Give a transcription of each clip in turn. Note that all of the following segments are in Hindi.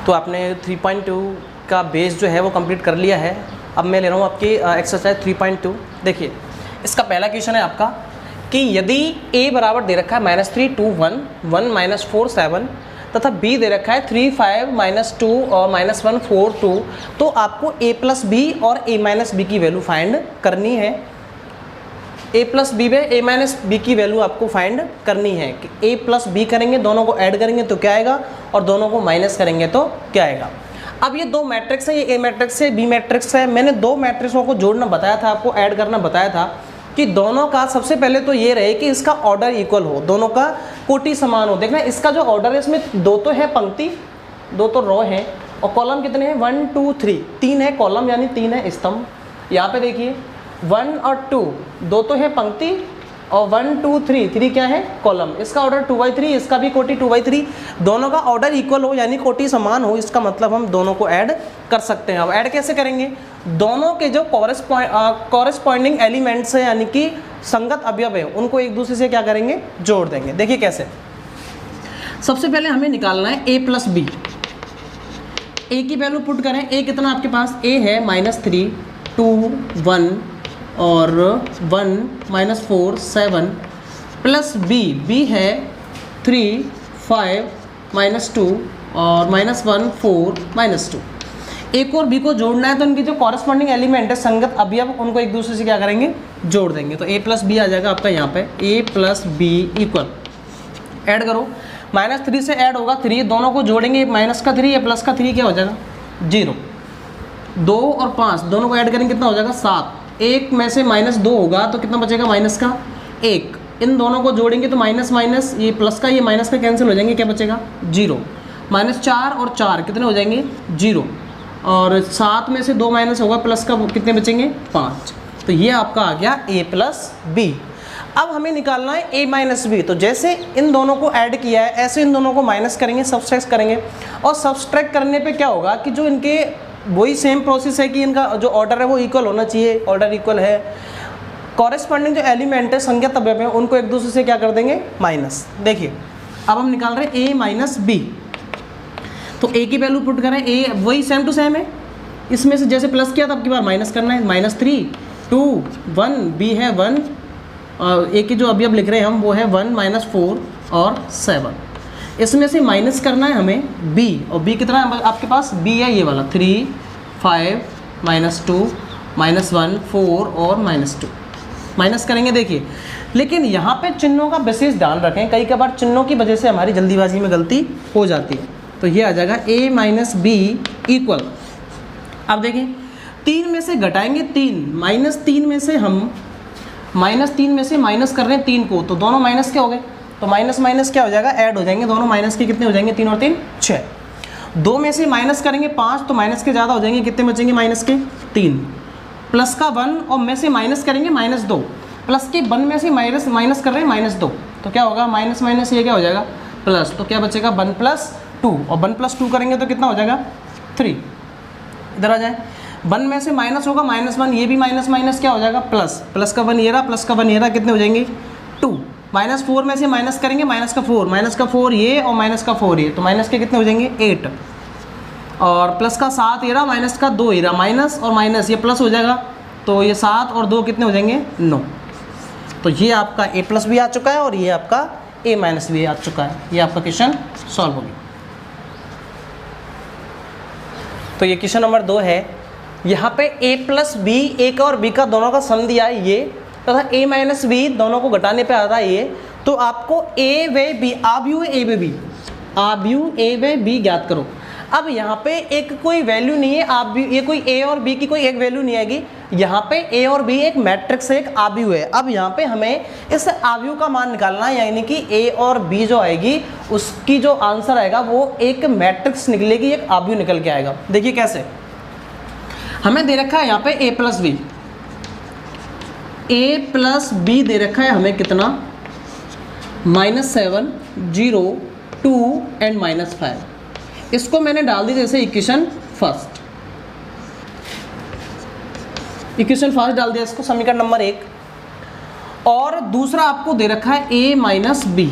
तो आपने 3.2 का बेस जो है वो कंप्लीट कर लिया है। अब मैं ले रहा हूँ आपकी एक्सरसाइज 3.2। देखिए इसका पहला क्वेश्चन है आपका कि यदि a बराबर दे रखा है -3 2 1 1 -4 7 तथा b दे रखा है 3 5 -2 और -1 4 2, तो आपको a प्लस बी और a माइनस बी की वैल्यू फाइंड करनी है। a प्लस बी में a माइनस बी की वैल्यू आपको फाइंड करनी है कि a प्लस बी करेंगे, दोनों को ऐड करेंगे तो क्या आएगा और दोनों को माइनस करेंगे तो क्या आएगा। अब ये दो मैट्रिक्स है, ये a मैट्रिक्स है, b मैट्रिक्स है। मैंने दो मैट्रिक्सों को जोड़ना बताया था, आपको ऐड करना बताया था कि दोनों का सबसे पहले तो ये रहे कि इसका ऑर्डर इक्वल हो, दोनों का कोटि समान हो। देखना इसका जो ऑर्डर है इसमें दो तो है पंक्ति, दो तो रो हैं और कॉलम कितने हैं 1 2 3, 3 है कॉलम यानी 3 है स्तंभ। यहाँ पे देखिए 1 और 2 दो तो है पंक्ति और 1 2 3, 3 क्या है कॉलम। इसका ऑर्डर 2/3, इसका भी कोटि 2/3। दोनों का ऑर्डर इक्वल हो यानी कोटि समान हो, इसका मतलब हम दोनों को ऐड कर सकते हैं। अब ऐड कैसे करेंगे, दोनों के जो कॉरेस्पॉन्डिंग एलिमेंट्स हैं यानी कि संगत अवयव है उनको एक दूसरे से क्या करेंगे, जोड़ देंगे। देखिए कैसे, सबसे पहले हमें निकालना है a प्लस बी। a की वैल्यू पुट करें, a कितना आपके पास, a है -3 2 1 और 1 -4 7 प्लस b है 3 5 -2 और -1 4 -2। एक और b को जोड़ना है तो इनकी जो कॉरेस्पॉन्डिंग एलिमेंट है संगत अवयव उनको एक दूसरे से क्या करेंगे, जोड़ देंगे। तो a प्लस बी आ जाएगा आपका यहाँ पे a plus B equal, add करो -3 से ऐड होगा 3, दोनों को जोड़ेंगे -3 या +3 क्या हो जाएगा 0। 2 और 5 दोनों को ऐड करेंगे कितना हो जाएगा 7। एक में से -2 होगा तो कितना बचेगा -1। इन दोनों को जोड़ेंगे तो माइनस ये प्लस का ये माइनस का कैंसिल हो जाएंगे, क्या बचेगा 0। -4 और 4 कितने हो जाएंगे 0 और 7 में से 2 माइनस होगा प्लस का, कितने बचेंगे 5। तो ये आपका आ गया a प्लस बी। अब हमें निकालना है a माइनस बी। तो जैसे इन दोनों को ऐड किया है ऐसे इन दोनों को माइनस करेंगे, सब्सट्रैक्ट करेंगे और सब्सट्रैक्ट करने पे क्या होगा कि जो इनके वही सेम प्रोसेस है कि इनका जो ऑर्डर है वो इक्वल होना चाहिए, ऑर्डर इक्वल है। कॉरेस्पॉन्डिंग जो एलिमेंट है संज्ञा अवयव है उनको एक दूसरे से क्या कर देंगे माइनस। देखिए अब हम निकाल रहे हैं a माइनस बी। तो a की वैल्यू पुट करें, a वही सेम टू सेम है, इसमें से जैसे प्लस किया था अब की बार माइनस करना है। -3 2 1 b है 1 और a की जो अभी लिख रहे हैं हम वो है 1 -4 और 7। इसमें से माइनस करना है हमें b और b कितना है आपके पास, b है ये वाला 3 5 -2 -1 4 और -2 माइनस करेंगे। देखिए लेकिन यहाँ पे चिन्हों का विशेष ध्यान रखें, कई बार चिन्हों की वजह से हमारी जल्दीबाजी में गलती हो जाती है। तो ये आ जाएगा a माइनस बी इक्वल, अब देखिए 3 में से घटाएंगे 3, -3 में से हम -3 में से माइनस कर रहे हैं 3 को, तो दोनों माइनस क्या हो गए, तो माइनस क्या हो जाएगा, ऐड हो जाएंगे दोनों। माइनस के कितने हो जाएंगे 3 और 3 6। 2 में से माइनस करेंगे 5 तो माइनस के ज़्यादा हो जाएंगे, कितने बचेंगे माइनस के 3। प्लस का 1 और में से माइनस करेंगे -2, प्लस के 1 में से माइनस कर रहे हैं -2, तो क्या होगा माइनस ये क्या हो जाएगा प्लस, तो क्या बचेगा 1 + 2 और 1 + 2 करेंगे तो कितना हो जाएगा 3। इधर आ जाए 1 में से माइनस होगा -1, ये भी माइनस क्या हो जाएगा प्लस का 1 ये रहा, प्लस का 1 ये रहा, कितने हो जाएंगे 2। -4 में से माइनस करेंगे -4 ये और -4 ये, तो माइनस के कितने हो जाएंगे 8 और प्लस का 7 ये रहा, माइनस का 2 ये रहा, माइनस और माइनस ये प्लस हो जाएगा, तो ये 7 और 2 कितने हो जाएंगे 9। तो ये आपका a प्लस बी आ चुका है और ये आपका a माइनस बी आ चुका है। ये आपका क्वेश्चन सॉल्व हो गया। तो ये क्वेश्चन नंबर 2 है। यहाँ पे a प्लस बी, a का और b का दोनों का सम दिया है ये, तथा a माइनस बी दोनों को घटाने पे आता है ये। तो आपको a व b आव्यूह a व b ज्ञात करो। अब यहाँ पे एक कोई वैल्यू नहीं है, आप भी ये कोई a और b की कोई एक वैल्यू नहीं आएगी। यहाँ पे a और b एक मैट्रिक्स है, एक आव्यूह है। अब यहाँ पे हमें इस आव्यूह का मान निकालना है, यानी कि a और b जो आएगी उसकी जो आंसर आएगा वो एक मैट्रिक्स निकलेगी, एक आव्यूह निकल के आएगा। देखिए कैसे, हमें दे रखा है यहाँ पे a प्लस बी दे रखा है हमें कितना -7 0 2 एंड -5। इसको मैंने डाल दी जैसे इक्वेशन फर्स्ट डाल दिया इसको, समीकरण नंबर 1। और दूसरा आपको दे रखा है a माइनस बी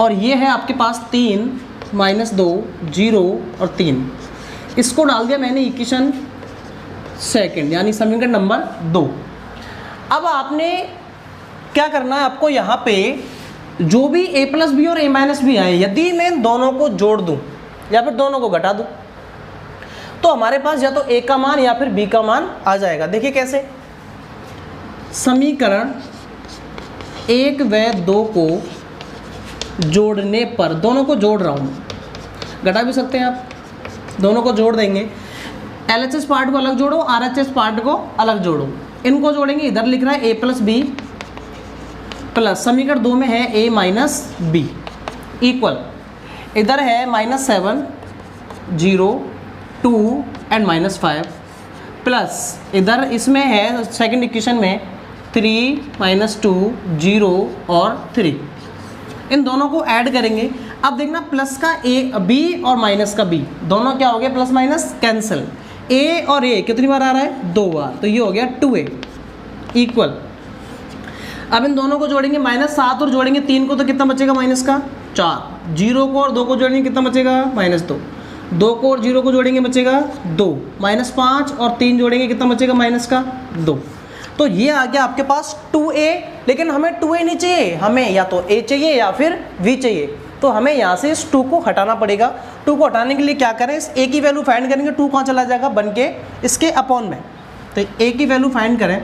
और ये है आपके पास 3 -2, 0 और 3, इसको डाल दिया मैंने इक्वेशन सेकंड यानी समीकरण नंबर 2। अब आपने क्या करना है, आपको यहाँ पे जो भी a+b और a-b आए, यदि मैं दोनों को जोड़ दूँ या फिर दोनों को घटा दूँ तो हमारे पास या तो a का मान या फिर b का मान आ जाएगा। देखिए कैसे, समीकरण 1 व 2 को जोड़ने पर, दोनों को जोड़ रहा हूँ, घटा भी सकते हैं आप, दोनों को जोड़ देंगे, LHS पार्ट को अलग जोड़ो, RHS पार्ट को अलग जोड़ो, इनको जोड़ेंगे, इधर लिख रहा है a+b प्लस समीकरण 2 में है a-b इक्वल, इधर है -7, 0, 2 एंड -5 प्लस इधर इसमें है सेकंड इक्वेशन में 3, -2, 0 और 3, इन दोनों को ऐड करेंगे। अब देखना प्लस का b और माइनस का b दोनों क्या हो गया, प्लस माइनस कैंसिल, a और a कितनी बार आ रहा है, 2 बार, तो ये हो गया 2a इक्वल। अब इन दोनों को जोड़ेंगे, -7 और जोड़ेंगे 3 को तो कितना बचेगा, माइनस का 4, 0 को और 2 को जोड़ेंगे कितना बचेगा, -2, 2 को और 0 को जोड़ेंगे बचेगा 2, -5 और 3 जोड़ेंगे कितना बचेगा, माइनस का 2। तो ये आ गया आपके पास 2a, लेकिन हमें 2a नहीं चाहिए, हमें या तो a चाहिए या फिर v चाहिए, तो हमें यहाँ से इस 2 को हटाना पड़ेगा। 2 को हटाने के लिए क्या करें, इस a की वैल्यू फाइंड करेंगे, 2 कहाँ चला जाएगा, बन के इसके अपॉन में, तो a की वैल्यू फाइंड करें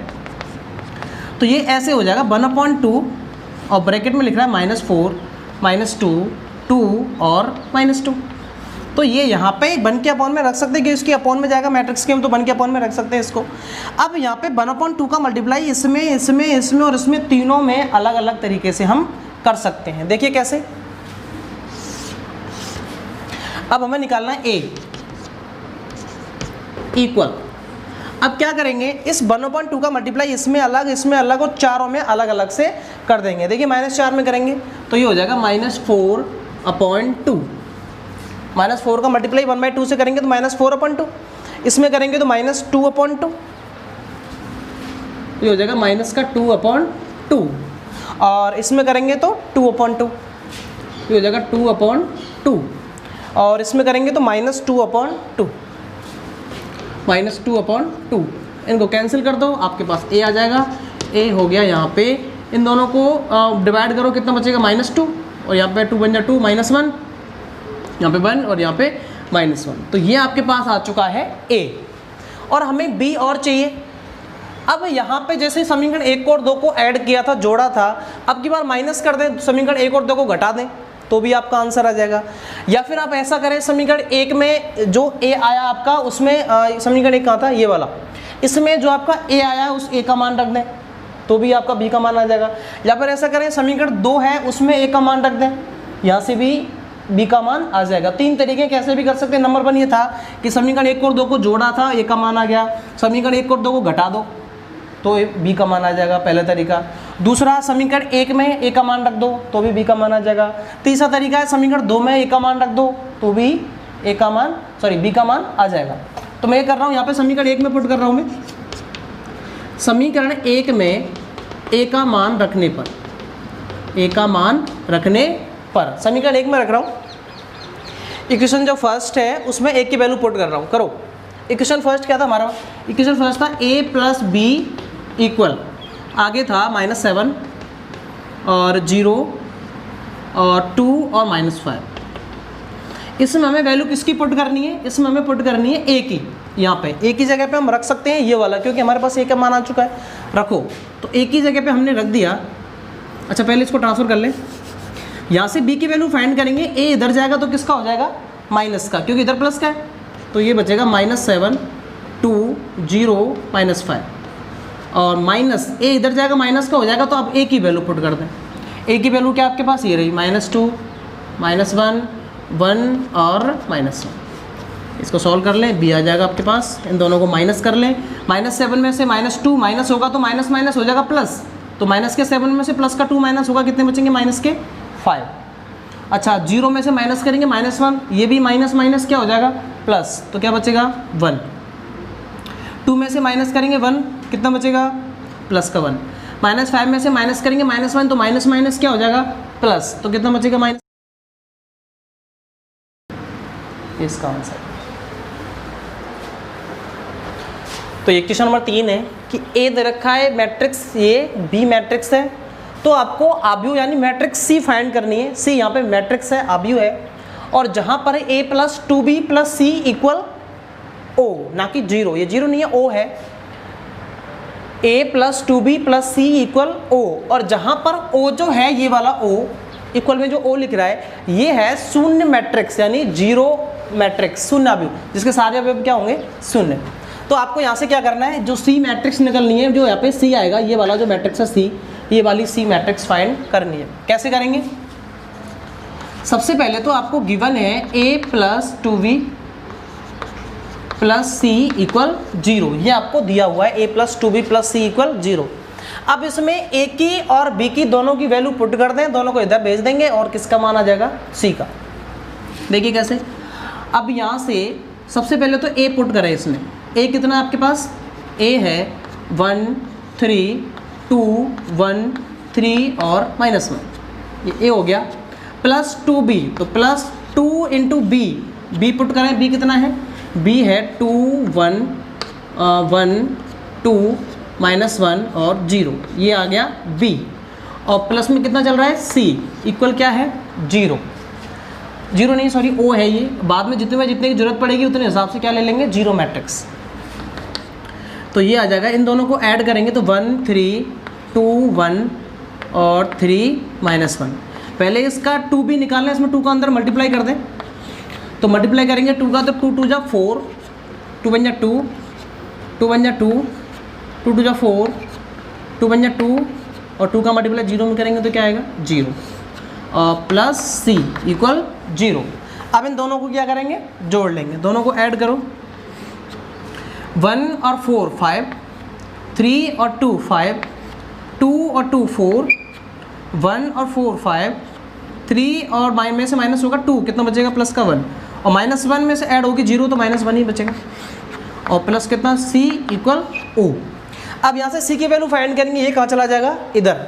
तो ये ऐसे हो जाएगा 1/2 और ब्रैकेट में लिख रहा है -4, -2, 2 और -2, तो ये यहाँ पे बन के अपॉन में रख सकते हैं कि इसकी अपॉन में जाएगा मैट्रिक्स के, हम तो बन के अपॉन में रख सकते हैं इसको। अब यहाँ पे 1/2 का मल्टीप्लाई इसमें इसमें इसमें और इसमें तीनों में अलग अलग तरीके से हम कर सकते हैं। देखिए कैसे, अब हमें निकालना है a इक्वल, अब क्या करेंगे, इस 1/2 का मल्टीप्लाई इसमें अलग और चारों में अलग अलग से कर देंगे। देखिए -4 में करेंगे तो ये हो जाएगा -4/2, -4 का मल्टीप्लाई 1/2 से करेंगे तो -4/2, इसमें करेंगे तो -2/2, ये हो जाएगा -2/2 और इसमें करेंगे तो 2/2, ये हो जाएगा 2/2 और इसमें करेंगे तो -2/2, -2/2, इनको कैंसिल कर दो, आपके पास a आ जाएगा, a हो गया यहाँ पे, इन दोनों को डिवाइड करो कितना बचेगा, -2 और यहाँ पे 2 बन जाए 2, -1 यहाँ पे 1 और यहाँ पे -1, तो ये आपके पास आ चुका है a और हमें b और चाहिए। अब यहाँ पे जैसे समीकरण 1 और 2 को ऐड किया था, जोड़ा था, अब की बार माइनस कर दें, समीकरण 1 और 2 को घटा दें तो भी आपका आंसर आ जाएगा। या फिर आप ऐसा करें, समीकरण 1 में जो a आया आपका, उसमें समीकरण 1 कहाँ था, ये वाला, इसमें जो आपका a आया उस a का मान रख दें तो भी आपका b का मान आ जाएगा। या फिर ऐसा करें, समीकरण 2 है उसमें a का मान रख दें, यहाँ से भी b का मान आ जाएगा। 3 तरीके कैसे भी कर सकते हैं। नंबर 1 ये था कि समीकरण 1 और 2 को जोड़ा था, a का मान आ गया, समीकरण 1 और 2 को घटा दो तो b का मान आ जाएगा, पहला तरीका। दूसरा, समीकरण 1 में a का मान रख दो तो भी b का मान आ जाएगा। तीसरा तरीका है, समीकरण 2 में a का मान रख दो तो भी b का मान आ जाएगा। तो मैं ये कर रहा हूँ, यहाँ पे समीकरण 1 में पुट कर रहा हूँ मैं, समीकरण 1 में a का मान रखने पर, समीकरण 1 में रख रहा हूँ, इक्वेशन जो फर्स्ट है उसमें a की वैल्यू पुट कर रहा हूँ। करो, इक्वेशन फर्स्ट क्या था हमारा, इक्वेशन फर्स्ट था a + b इक्वल, आगे था -7 और 0 और 2 और -5। इसमें हमें वैल्यू किसकी पुट करनी है, इसमें हमें पुट करनी है a की। यहाँ पे a की जगह पे हम रख सकते हैं ये वाला, क्योंकि हमारे पास a का मान आ चुका है, रखो। तो a की जगह पे हमने रख दिया। अच्छा, पहले इसको ट्रांसफर कर लें, यहाँ से b की वैल्यू फाइंड करेंगे, a इधर जाएगा तो किसका हो जाएगा, माइनस का, क्योंकि इधर प्लस का है, तो ये बचेगा -7, 2, 0, -5 और माइनस a इधर जाएगा, माइनस का हो जाएगा, तो आप a की वैल्यू पुट कर दें। a की वैल्यू क्या आपके पास ये रही, -2, -1, 1 और -1। इसको सॉल्व कर लें, b आ जाएगा आपके पास, इन दोनों को माइनस कर लें। -7 में से -2 माइनस होगा तो माइनस माइनस हो जाएगा प्लस, तो माइनस के 7 में से प्लस का 2 माइनस होगा, कितने बचेंगे, माइनस के 5। अच्छा, 0 में से माइनस करेंगे -1, ये भी माइनस माइनस क्या हो जाएगा, प्लस, तो क्या बचेगा 1। 2 में से माइनस करेंगे 1, कितना बचेगा, प्लस का 1। -5 में से माइनस करेंगे -1, तो माइनस माइनस क्या हो जाएगा, प्लस, तो कितना बचेगा, माइनस। ये इसका आंसर। तो ये क्वेश्चन नंबर 3 है कि ए दे रखा है मैट्रिक्स, ये बी मैट्रिक्स है, तो आपको आव्यूह यानी मैट्रिक्स सी फाइंड करनी है। सी यहाँ पे मैट्रिक्स है, आव्यूह है, और जहाँ पर ए plus 2b plus C equal O, ना कि 0, ये 0 नहीं है, ओ है। ए plus 2b plus C equal O, और जहाँ पर ओ जो है ये वाला ओ, इक्वल में जो ओ लिख रहा है ये है शून्य मैट्रिक्स यानी 0 मैट्रिक्स, शून्य अवयव, जिसके सारे अवयव क्या होंगे, शून्य। तो आपको यहाँ से क्या करना है, जो सी मैट्रिक्स निकलनी है, जो यहाँ पे सी आएगा, ये वाला जो मैट्रिक्स है सी, ये वाली सी मैट्रिक्स फाइंड करनी है। कैसे करेंगे? सबसे पहले तो आपको गिवन है a plus 2b plus C equal 0, ये आपको दिया हुआ है a plus 2b plus C equal 0। अब इसमें a की और b की दोनों की वैल्यू पुट कर दें, दोनों को इधर भेज देंगे और किसका मान आ जाएगा, c का। देखिए कैसे। अब यहाँ से सबसे पहले तो a पुट करें इसमें। a कितना है आपके पास, a है 1 3 2 1 3 और -1, ये a हो गया। प्लस 2b, तो plus 2 into B, B put करें, b कितना है, b है 2 1 1 2 -1 और 0, ये आ गया b। और प्लस में कितना चल रहा है, c इक्वल क्या है, 0 नहीं सॉरी o है ये। बाद में जितने की जरूरत पड़ेगी उतने हिसाब से क्या ले लेंगे, 0 मैट्रिक्स। तो ये आ जाएगा, इन दोनों को ऐड करेंगे तो 1 3 2 1 और 3 -1। पहले इसका 2b निकालना है, इसमें 2 का अंदर मल्टीप्लाई कर दें, तो मल्टीप्लाई करेंगे 2 का, तो 2 2 जा 4, 2 1 जा 2, 2 1 जा 2, 2 2 जा 4, 2 1 जा 2 और 2 का मल्टीप्लाई 0 में करेंगे तो क्या आएगा, 0 और प्लस सी इक्वल 0। अब इन दोनों को क्या करेंगे, जोड़ लेंगे, दोनों को ऐड करो। 1 और 4 5, 3 और 2 5, 2 और 2 4, 1 और 4 5, 3 और में से माइनस होगा 2, कितना बचेगा, प्लस का 1, और -1 में से ऐड होगी 0 तो -1 ही बचेगा, और प्लस कितना, c इक्वल o। अब यहाँ से c की वैल्यू फाइंड करेंगे, ये कहाँ चला जाएगा, इधर।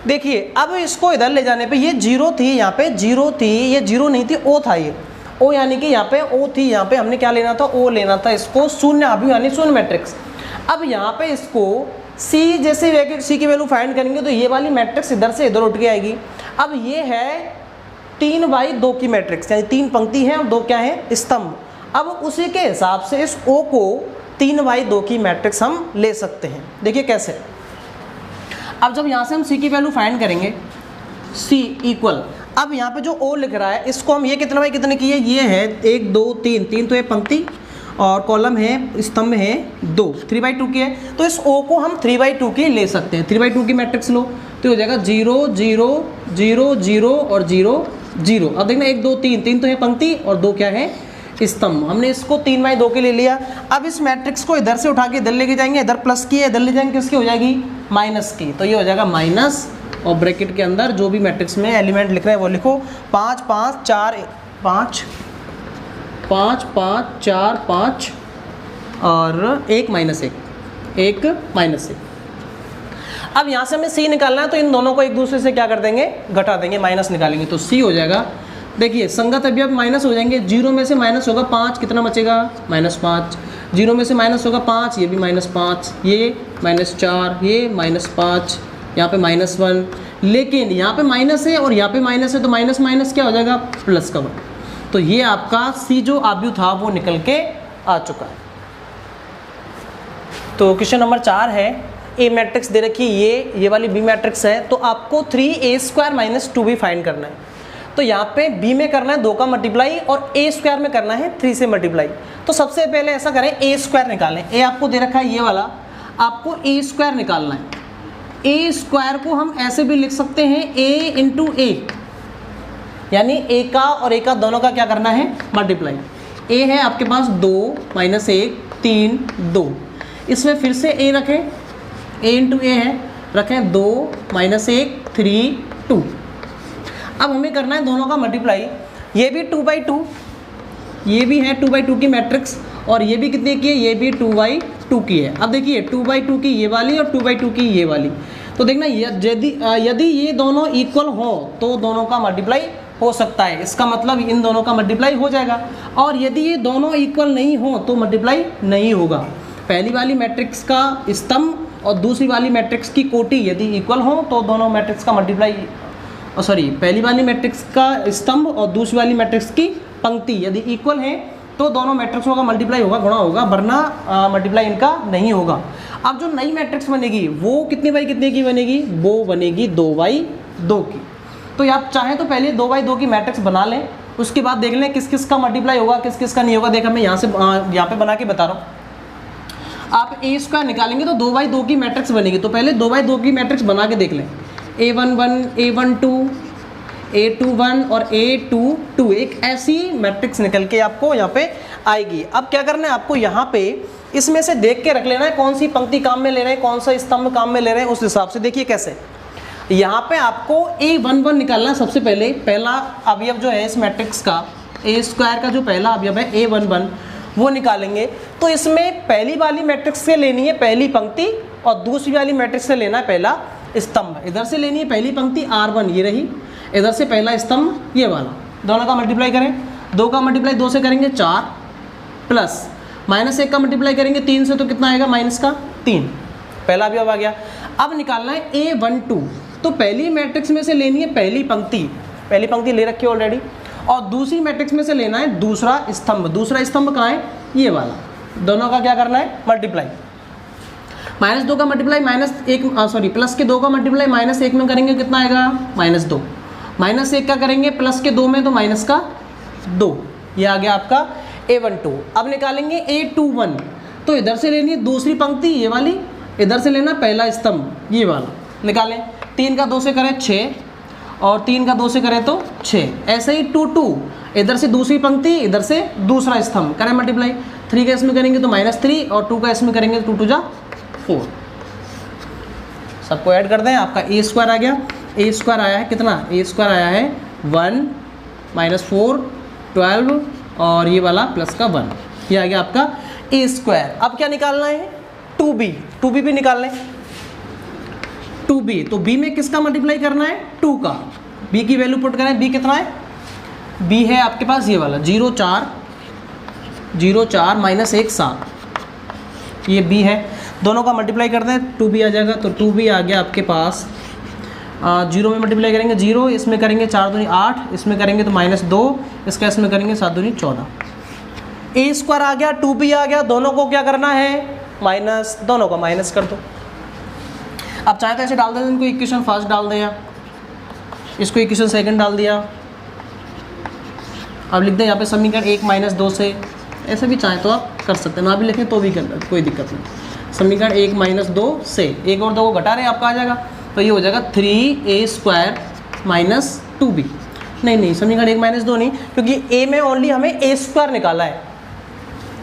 देखिए अब इसको इधर ले जाने पे ये 0 थी, यहाँ पे 0 थी, ये 0 नहीं थी, o था ये o, यानी कि यहाँ पे o थी, यहाँ पे हमने क्या लेना था, o लेना था, इसको शून्य अवयव यानी शून्य मैट्रिक्स। अब यहाँ पे इसको c जैसे c की वैल्यू फाइंड करेंगे तो ये वाली मैट्रिक्स इधर से इधर उठ के आएगी। अब ये है 3/2 की मैट्रिक्स, यानी 3 पंक्ति है और 2 क्या है, स्तंभ। अब उसी के हिसाब से इस o को 3/2 की मैट्रिक्स हम ले सकते हैं। देखिए कैसे। अब जब यहाँ से हम c की वैल्यू फाइंड करेंगे, c इक्वल, अब यहाँ पे जो o लिख रहा है इसको हम, ये कितना बाई कितने की है, ये है 1 2 3, 3 तो ये पंक्ति और कॉलम है, स्तंभ है 2, 3/2 की है, तो इस o को हम 3/2 की ले सकते हैं। 3/2 की मैट्रिक्स लो तो हो जाएगा 0 0 0 0 और 0 0। अब देखना 1 2 3, 3 तो है पंक्ति और 2 क्या है, स्तंभ। हमने इसको 3/2 के ले लिया। अब इस मैट्रिक्स को इधर से उठा के इधर लेके जाएंगे, इधर प्लस की है, इधर ले जाएंगे, किसकी हो जाएगी, माइनस की, तो ये हो जाएगा माइनस, और ब्रैकेट के अंदर जो भी मैट्रिक्स में एलिमेंट लिख रहे हैं वो लिखो, 5 5 4 5 5 5 4 5 और 1 -1। अब यहाँ से हमें c निकालना है, तो इन दोनों को एक दूसरे से क्या कर देंगे, घटा देंगे, माइनस निकालेंगे, तो c हो जाएगा। देखिए संगत अवयव माइनस हो जाएंगे, 0 में से माइनस होगा 5, कितना बचेगा, -5, 0 में से माइनस होगा 5, ये भी -5, ये -4, ये -5, यहाँ पे -1, लेकिन यहाँ पे माइनस है और यहाँ पे माइनस है, तो माइनस माइनस क्या हो जाएगा, प्लस का 1। तो ये आपका c जो आव्यूह था वो निकल के आ चुका है। तो क्वेश्चन नंबर 4 है, ए मैट्रिक्स दे रखी है, ये वाली बी मैट्रिक्स है, तो आपको 3a² - 2b फाइंड करना है। तो यहाँ पे b में करना है 2 का मल्टीप्लाई और a² में करना है 3 से मल्टीप्लाई। तो सबसे पहले ऐसा करें, a² निकालें। a आपको दे रखा है ये वाला, आपको a² निकालना है। a² को हम ऐसे भी लिख सकते हैं a × a, यानी a का और a का दोनों का क्या करना है, मल्टीप्लाई। a है आपके पास 2 - 1 3 2, इसमें फिर से a रखें, a × a है, रखें 2 - 1 3 2। अब हमें करना है दोनों का मल्टीप्लाई। ये भी 2/2, ये भी है 2/2 की मैट्रिक्स, और ये भी कितने की है, ये भी 2/2 की है। अब देखिए 2/2 की ये वाली और 2/2 की ये वाली, तो देखना यदि ये दोनों इक्वल हो तो दोनों का मल्टीप्लाई हो सकता है, इसका मतलब इन दोनों का मल्टीप्लाई हो जाएगा। और यदि ये दोनों इक्वल नहीं हो तो मल्टीप्लाई नहीं होगा। पहली वाली मैट्रिक्स का स्तंभ और दूसरी वाली मैट्रिक्स की कोटि यदि इक्वल हो तो दोनों मैट्रिक्स का मल्टीप्लाई, पहली वाली मैट्रिक्स का स्तंभ और दूसरी वाली मैट्रिक्स की पंक्ति यदि इक्वल है तो दोनों मैट्रिक्सों का मल्टीप्लाई होगा, गुणा होगा, वरना मल्टीप्लाई इनका नहीं होगा। अब जो नई मैट्रिक्स बनेगी वो कितने बाई कितने की बनेगी, वो बनेगी 2/2 की। तो आप चाहें तो पहले 2/2 की मैट्रिक्स बना लें, उसके बाद देख लें किस किस का मल्टीप्लाई होगा किस किस का नहीं होगा। देखा मैं यहाँ पे बना के बता रहा हूँ। आप ए स्क्वायर निकालेंगे तो 2/2 की मैट्रिक्स बनेगी, तो पहले 2/2 की मैट्रिक्स बना के देख लें। A11, A12, A21 और A22 एक ऐसी मैट्रिक्स निकल के आपको यहाँ पे आएगी। अब क्या करना है आपको, यहाँ पे इसमें से देख के रख लेना है कौन सी पंक्ति काम में ले रहे हैं, कौन सा स्तंभ काम में ले रहे हैं, उस हिसाब से देखिए कैसे। यहाँ पे आपको A11 निकालना है। सबसे पहले पहला अवयव जो है इस मैट्रिक्स का, ए स्क्वायर का जो पहला अवयव है A11 वो निकालेंगे। तो इसमें पहली वाली मैट्रिक्स से लेनी है पहली पंक्ति और दूसरी वाली मैट्रिक्स से लेना है पहला स्तंभ। इधर से लेनी है पहली पंक्ति R1 ये रही, इधर से पहला स्तंभ ये वाला, दोनों का मल्टीप्लाई करें। 2 का मल्टीप्लाई 2 से करेंगे 4 प्लस -1 का मल्टीप्लाई करेंगे 3 से तो कितना आएगा माइनस का 3, पहला अवयव आ गया। अब निकालना है A12, तो पहली मैट्रिक्स में से लेनी है पहली पंक्ति ले रखी है ऑलरेडी, और दूसरी मैट्रिक्स में से लेना है दूसरा स्तंभ। दूसरा स्तंभ कहाँ है, ये वाला, दोनों का क्या करना है मल्टीप्लाई। -2 का मल्टीप्लाई प्लस के 2 का मल्टीप्लाई -1 में करेंगे कितना आएगा -2, -1 का करेंगे प्लस के 2 में तो माइनस का 2, ये आ गया आपका A12। अब निकालेंगे A21, तो इधर से लेनी है दूसरी पंक्ति ये वाली, इधर से लेना पहला स्तंभ ये वाला, निकालें। 3 का 2 से करें 6 और 3 का 2 से करें तो 6, ऐसे ही 2 इधर से दूसरी पंक्ति इधर से दूसरा स्तंभ करें मल्टीप्लाई। 3 का इसमें करेंगे तो -3 और 2 का इसमें करेंगे तो 2 2 जा 4, सबको ऐड कर दें, आपका ए स्क्वायर आ गया। ए स्क्वायर आया है कितना, ए स्क्वायर आया है 1 -4 12 और ये वाला प्लस का 1, ये आ गया आपका ए स्क्वायर। अब क्या निकालना है 2b भी निकाल लें। 2b, तो b में किसका मल्टीप्लाई करना है 2 का, b की वैल्यू पुट करें। b कितना है, b है आपके पास ये वाला 0 4 -1 7, ये b है, दोनों का मल्टीप्लाई कर दें 2b आ जाएगा। तो 2b आ गया आपके पास, 0 में मल्टीप्लाई करेंगे 0, इसमें करेंगे 4 दूनी 8, इसमें करेंगे तो -2, इसका इसमें करेंगे 7 दूनी 14। ए स्क्वायर आ गया, 2b आ गया, दोनों को क्या करना है माइनस, दोनों को माइनस कर दो। अब चाहे तो ऐसे डाल दें, इनको इक्वेशन फर्स्ट डाल दिया, इसको इक्वेशन सेकंड डाल दिया। अब लिख दें यहाँ पे समीकरण 1 -2 से, ऐसे भी चाहें तो आप कर सकते हैं, ना भी लिखें तो भी कर, कोई दिक्कत नहीं। समीकरण 1 -2 से 1 और 2 को घटा रहे हैं, आपका आ जाएगा, तो ये हो जाएगा 3a² - 2b। नहीं समीकरण 1 -2 नहीं, क्योंकि a में ओनली हमें a स्क्वायर निकाला है।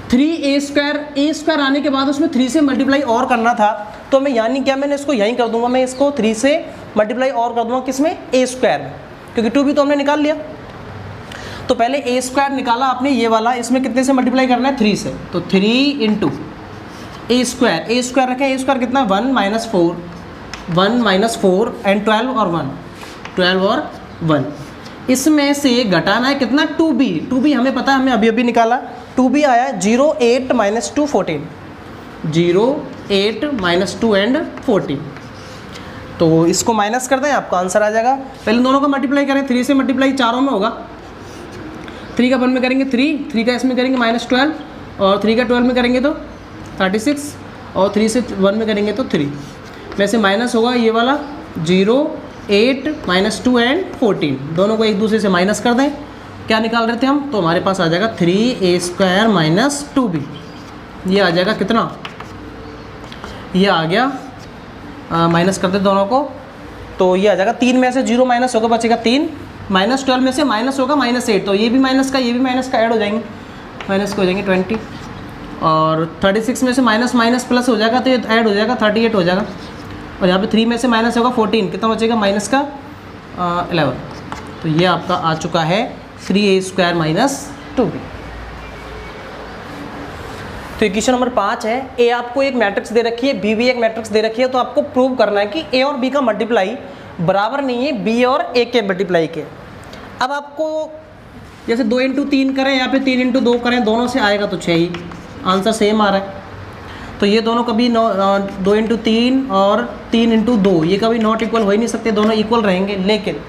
3a² आने के बाद उसमें 3 से मल्टीप्लाई और करना था, तो मैं यानी क्या, मैंने इसको यहीं कर दूंगा, मैं इसको 3 से मल्टीप्लाई और कर दूंगा किसमें, a² में, क्योंकि 2b तो हमने निकाल लिया। तो पहले a² निकाला आपने ये वाला, इसमें कितने से मल्टीप्लाई करना है 3 से, तो 3 × a² रखें। a² कितना 1 -4 एंड 12 और 1, इसमें से घटाना है कितना 2b हमें पता है, हमें अभी निकाला। 2b आया 0 8 - 2 14, 0 8 - 2 एंड 14, तो इसको माइनस कर दें, आपका आंसर आ जाएगा। पहले दोनों का मल्टीप्लाई करें, 3 से मल्टीप्लाई चारों में होगा, 3 का 1 में करेंगे 3 का इसमें करेंगे -12 और 3 का 12 में करेंगे तो 36 और 3 से 1 में करेंगे तो 3 में से माइनस होगा ये वाला 0 8 - 2 एंड 14, दोनों को एक दूसरे से माइनस कर दें। क्या निकाल रहे थे हम, तो हमारे पास आ जाएगा 3a² - 2b, ये आ जाएगा कितना, ये आ गया माइनस कर दे दोनों को, तो ये आ जाएगा 3 में से 0 माइनस होगा, बचेगा 3, -12 में से माइनस होगा -8, तो ये भी माइनस का ऐड हो जाएंगे, माइनस के हो जाएंगे 20, और 36 में से माइनस प्लस हो जाएगा तो ये ऐड हो जाएगा 38 हो जाएगा, और यहाँ पे 3 में से माइनस होगा 14, कितना बचेगा माइनस का 11, तो ये आपका आ चुका है 3a² - 2b। तो इक्वेशन नंबर 5 है, ए आपको एक मैट्रिक्स दे रखी है, बी भी एक मैट्रिक्स दे रखी है, तो आपको प्रूव करना है कि ए और बी का मल्टीप्लाई बराबर नहीं है बी और ए के मल्टीप्लाई के। अब आपको जैसे 2 इंटू 3 करें या फिर 3 इंटू 2 करें, दोनों से आएगा तो 6 ही, आंसर सेम आ रहा है। तो ये दोनों कभी 2 इंटू 3 और 3 इंटू 2 ये कभी नॉट इक्वल हो ही नहीं सकते, दोनों इक्वल रहेंगे। लेकिन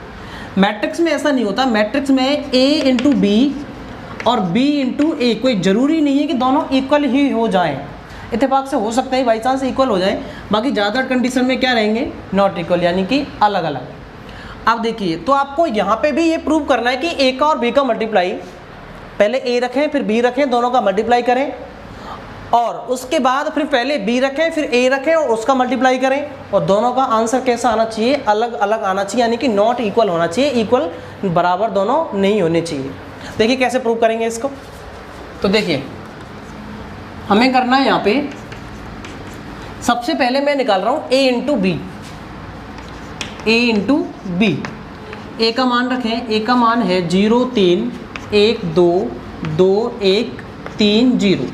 मैट्रिक्स में ऐसा नहीं होता, मैट्रिक्स में A इंटू बी और B इंटू ए कोई ज़रूरी नहीं है कि दोनों इक्वल ही हो जाएं। इत्तेफाक से हो सकते हैं बाई चांस इक्वल हो जाए, बाकी ज़्यादातर कंडीशन में क्या रहेंगे, नॉट इक्वल, यानी कि अलग अलग। अब देखिए, तो आपको यहाँ पे भी ये प्रूव करना है कि A का और B का मल्टीप्लाई, पहले A रखें फिर B रखें, दोनों का मल्टीप्लाई करें, और उसके बाद फिर पहले B रखें फिर A रखें और उसका मल्टीप्लाई करें, और दोनों का आंसर कैसा आना चाहिए, अलग अलग आना चाहिए, यानी कि नॉट इक्वल होना चाहिए, इक्वल बराबर दोनों नहीं होने चाहिए। देखिए कैसे प्रूव करेंगे इसको। तो देखिए हमें करना है यहाँ पे, सबसे पहले मैं निकाल रहा हूँ A into B, A into B. A का मान रखें, A का मान है 0 3 1 2 2 1 3 0,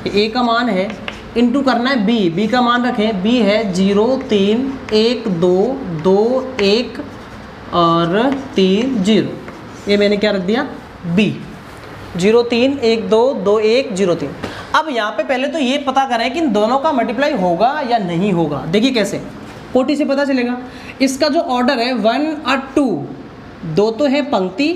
A का मान है, इंटू करना है B का मान रखें, B है 0 3 1 2 2 1 और 3 0, ये मैंने क्या रख दिया B, 0 3 1 2 2 1 0 3। अब यहाँ पे पहले तो ये पता करें कि इन दोनों का मल्टीप्लाई होगा या नहीं होगा। देखिए कैसे, कोटि से पता चलेगा। इसका जो ऑर्डर है 1 और 2, दो तो है पंक्ति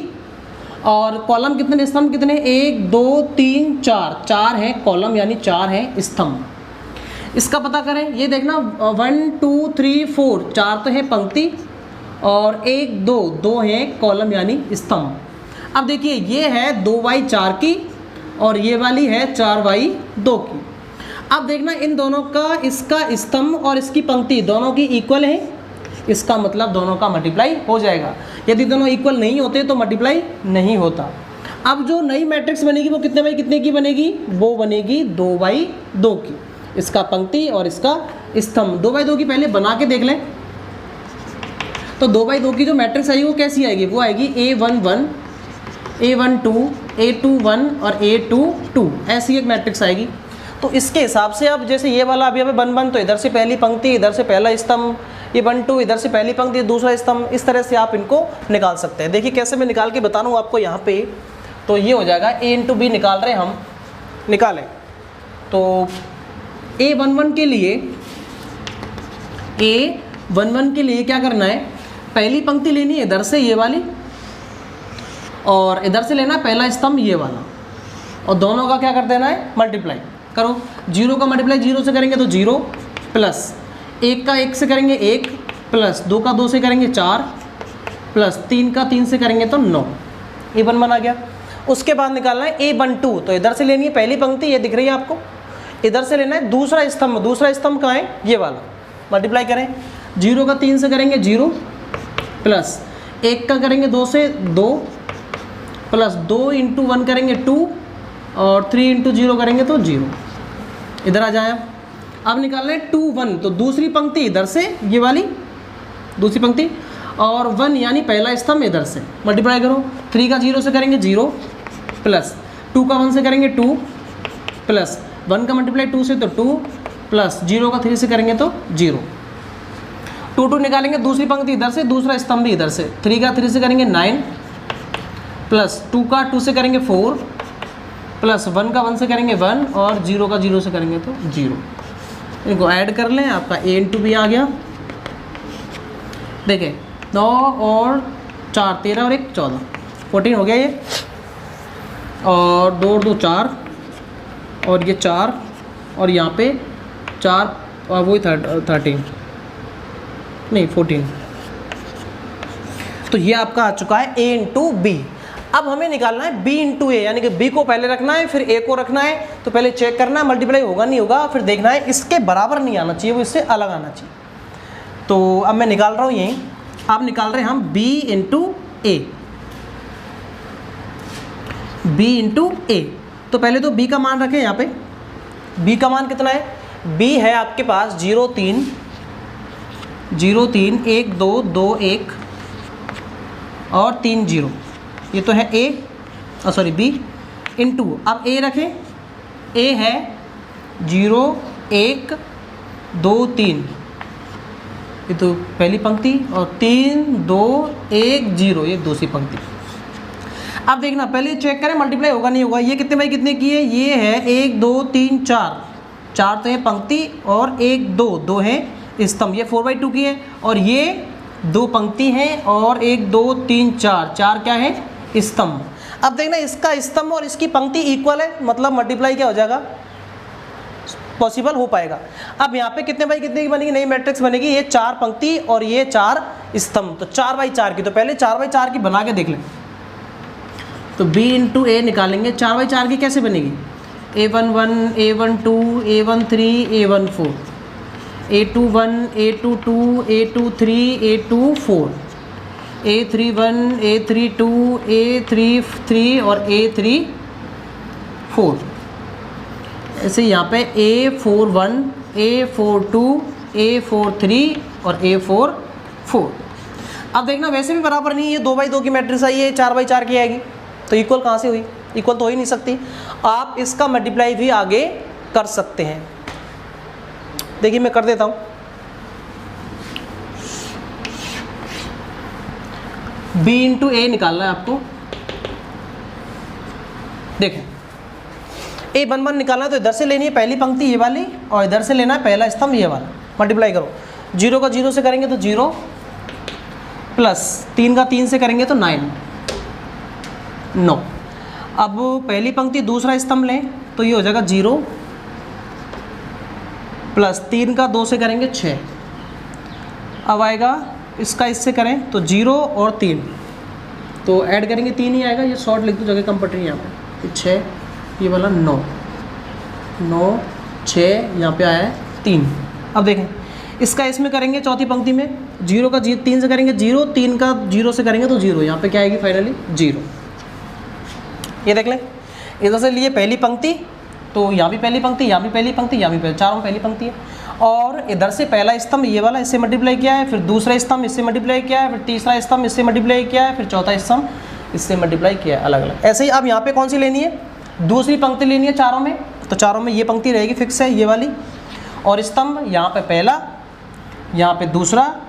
और कॉलम कितने, स्तंभ कितने, 1 2 3 4, 4 है कॉलम यानी 4 है स्तंभ। इसका पता करें, ये देखना 1 2 3 4, 4 तो है पंक्ति और 1 2, 2 है कॉलम यानी स्तंभ। अब देखिए ये है 2/4 की और ये वाली है 4/2 की। अब देखना इन दोनों का, इसका स्तंभ और इसकी पंक्ति दोनों की इक्वल है, इसका मतलब दोनों का मल्टीप्लाई हो जाएगा। यदि दोनों इक्वल नहीं होते तो मल्टीप्लाई नहीं होता। अब जो नई मैट्रिक्स बनेगी वो कितने बाई कितने की बनेगी, वो बनेगी 2/2 की, इसका पंक्ति और इसका स्तंभ। 2/2 की पहले बना के देख लें। तो 2/2 की जो मैट्रिक्स आएगी वो कैसी आएगी, वो आएगी A11 A12 A21 और A22, ऐसी एक मैट्रिक्स आएगी। तो इसके हिसाब से अब जैसे ये वाला अभी हमें 1 1, तो इधर से पहली पंक्ति इधर से पहला स्तंभ, ये 1 2 इधर से पहली पंक्ति दूसरा स्तंभ, इस तरह से आप इनको निकाल सकते हैं। देखिए कैसे मैं निकाल के बता रहा हूँ आपको यहाँ पे। तो ये हो जाएगा A इंटू बी निकाल रहे हम, निकालें तो A11 के लिए, A11 के लिए क्या करना है, पहली पंक्ति लेनी है इधर से ये वाली और इधर से लेना पहला स्तंभ ये वाला, और दोनों का क्या कर देना है, मल्टीप्लाई करो। 0 का मल्टीप्लाई 0 से करेंगे तो 0, प्लस 1 का 1 से करेंगे 1, प्लस 2 का 2 से करेंगे 4, प्लस 3 का 3 से करेंगे तो 9, A11 आ गया। उसके बाद निकालना है A12, तो इधर से लेनी है पहली पंक्ति, ये दिख रही है आपको, इधर से लेना है दूसरा स्तंभ, दूसरा स्तंभ कहाँ है, ये वाला, मल्टीप्लाई करें। 0 का 3 से करेंगे 0, प्लस 1 का करेंगे 2 से 2, प्लस 2 इंटू 1 करेंगे 2 और 3 इंटू 0 करेंगे तो 0। इधर आ जाए। अब निकालना है 2 1, तो दूसरी पंक्ति इधर से ये वाली दूसरी पंक्ति और 1 यानी पहला स्तंभ इधर से, मल्टीप्लाई करो। 3 का 0 से करेंगे 0, प्लस 2 का 1 से करेंगे 2, प्लस 1 का मल्टीप्लाई 2 से तो 2, प्लस 0 का 3 से करेंगे तो 0। 2 2 निकालेंगे, दूसरी पंक्ति इधर से दूसरा स्तंभ भी इधर से। 3 का 3 से करेंगे 9, प्लस 2 का 2 से करेंगे 4, प्लस 1 का 1 से करेंगे 1 और 0 का 0 से करेंगे तो 0। इनको ऐड कर लें, आपका A इंटू बी आ गया। देखें 9 और 4 13 और 1 14, 14 हो गया ये, और 2 और 2 4 और ये 4 और यहाँ पे 4 और वही 13 नहीं 14। तो ये आपका आ चुका है A इंटू बी। अब हमें निकालना है B इंटू ए, यानी कि B को पहले रखना है फिर A को रखना है। तो पहले चेक करना है मल्टीप्लाई होगा नहीं होगा, फिर देखना है इसके बराबर नहीं आना चाहिए, वो इससे अलग आना चाहिए। तो अब मैं निकाल रहा हूँ यहीं, आप निकाल रहे हैं हम B इंटू ए, B इंटू ए। तो पहले तो B का मान रखें यहाँ पे। B का मान कितना है, B है आपके पास 0 3 0 3 1 2 2 1 और 3 0, ये तो है A सॉरी B इंटू, अब A रखें, A है 0 1 2 3, ये तो पहली पंक्ति, और 3 2 1 0 ये दूसरी पंक्ति। अब देखना पहले चेक करें मल्टीप्लाई होगा नहीं होगा। ये कितने बाई कितने की है, ये है 1 2 3 4, 4 तो है पंक्ति और 1 2, 2 है स्तंभ, ये 4/2 की है। और ये 2 पंक्ति है और 1 2 3 4, 4 क्या है स्तंभ। अब देखना इसका स्तंभ और इसकी पंक्ति इक्वल है, मतलब मल्टीप्लाई क्या हो जाएगा, पॉसिबल हो पाएगा। अब यहाँ पे कितने बाई कितने की बनेगी, नई मैट्रिक्स बनेगी, ये 4 पंक्ति और ये 4 स्तंभ, तो 4/4 की। तो पहले 4/4 की बना के देख लें। तो b इंटू ए निकालेंगे, 4/4 की कैसे बनेगी, a11 a12 a13 a14 a21 a22 a23 a24 a31 a32 a33 और a34। ऐसे यहाँ पे a41 a42 a43 और a44। अब देखना वैसे भी बराबर नहीं, ये 2/2 की मैट्रिक्स आई है, 4/4 की आएगी, तो इक्वल कहाँ से हुई, इक्वल तो हो ही नहीं सकती। आप इसका मल्टीप्लाई भी आगे कर सकते हैं। देखिए मैं कर देता हूँ, b इंटू ए निकालना है आपको। देखें a11 निकालना है तो इधर से लेनी है पहली पंक्ति ये वाली और इधर से लेना है पहला स्तंभ ये वाला। मल्टीप्लाई करो, 0 का 0 से करेंगे तो 0 प्लस 3 का 3 से करेंगे तो 9। अब पहली पंक्ति दूसरा स्तंभ लें तो ये हो जाएगा 0 प्लस 3 का 2 से करेंगे 6। अब आएगा इसका इससे करें तो 0 और 3, तो ऐड करेंगे 3 ही आएगा, ये शॉर्ट लिख दो जगह कंपल्सरी यहाँ पे, 6 ये वाला 9 6 यहाँ पे आया है 3। अब देखें इसका इसमें करेंगे चौथी पंक्ति में, 0 का 3 से करेंगे 0, 3 का 0 से करेंगे तो 0, यहाँ पे क्या आएगी फाइनली 0। ये देख लें, इधर से लिए पहली पंक्ति तो यहाँ भी पहली पंक्ति, यहाँ भी पहली पंक्ति, यहाँ भी चारों पहली पंक्ति है। और इधर से पहला स्तंभ ये वाला इससे मल्टीप्लाई किया है, फिर दूसरा स्तंभ इससे मल्टीप्लाई किया है, फिर तीसरा स्तंभ इससे मल्टीप्लाई किया है, फिर चौथा स्तंभ इससे मल्टीप्लाई किया है, अलग अलग। ऐसे ही अब यहाँ पे कौन सी लेनी है, दूसरी पंक्ति लेनी है चारों में, तो चारों में ये पंक्ति रहेगी फिक्स है ये वाली, और स्तंभ यहाँ पे पहला, यहाँ पे दूसरा,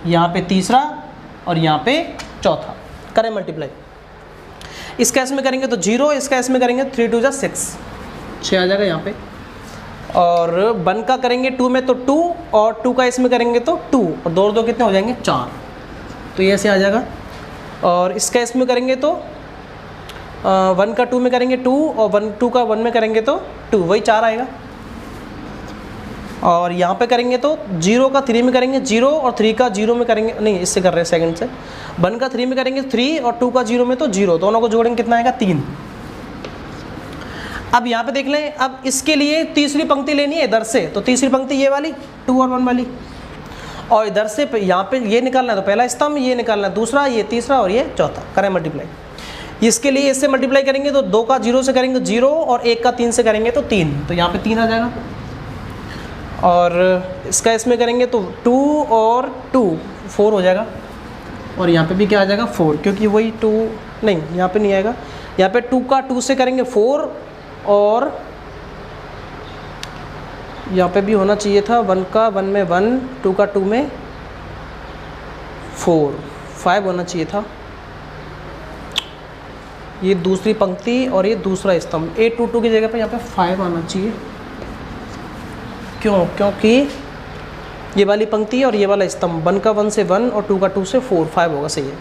यहाँ पे तीसरा और यहाँ पे चौथा। करें मल्टीप्लाई, इसका इसमें करेंगे तो 0, इसका इसमें करेंगे 3 2 जा 6 आ जाएगा यहाँ पे। और 1 का करेंगे 2 में तो 2 और 2 का इसमें करेंगे तो 2 और 2 और 2 कितने हो जाएंगे 4, तो ये ऐसे आ जाएगा। और इसका इसमें करेंगे तो 1 का 2 में करेंगे 2 और 2 का 1 में करेंगे तो 2, वही 4 आएगा। और यहाँ पे करेंगे तो 0 का 3 में करेंगे 0 और 3 का 0 में करेंगे, नहीं इससे कर रहे हैं सेकंड से, 1 का 3 में करेंगे 3 और 2 का 0 में तो 0, दोनों को जोड़ेंगे कितना आएगा 3। अब यहाँ पे देख लें, अब इसके लिए तीसरी पंक्ति लेनी है इधर से, तो तीसरी पंक्ति ये वाली 2 और 1 वाली, और इधर से यहाँ पे ये निकालना है तो पहला स्तंभ, ये निकालना है दूसरा, ये तीसरा और ये चौथा। करें मल्टीप्लाई, इसके लिए इससे मल्टीप्लाई करेंगे तो 2 का 0 से करेंगे 0 और 1 का 3 से करेंगे तो 3, तो यहाँ पे 3 आ जाएगा। और इसका इसमें करेंगे तो 2 और 2 4 हो जाएगा, और यहाँ पे भी क्या आ जाएगा 4, क्योंकि वही 2 नहीं यहाँ पे नहीं आएगा, यहाँ पे 2 का 2 से करेंगे 4 और यहाँ पे भी होना चाहिए था 1 का 1 में 1, 2 का 2 में 4, 5 होना चाहिए था। ये दूसरी पंक्ति और ये दूसरा स्तंभ, A22 की जगह पे यहाँ पे 5 आना चाहिए। क्यों? क्योंकि ये वाली पंक्ति और ये वाला स्तंभ, 1 का 1 से 1 और 2 का 2 से 4, 5 होगा, सही है।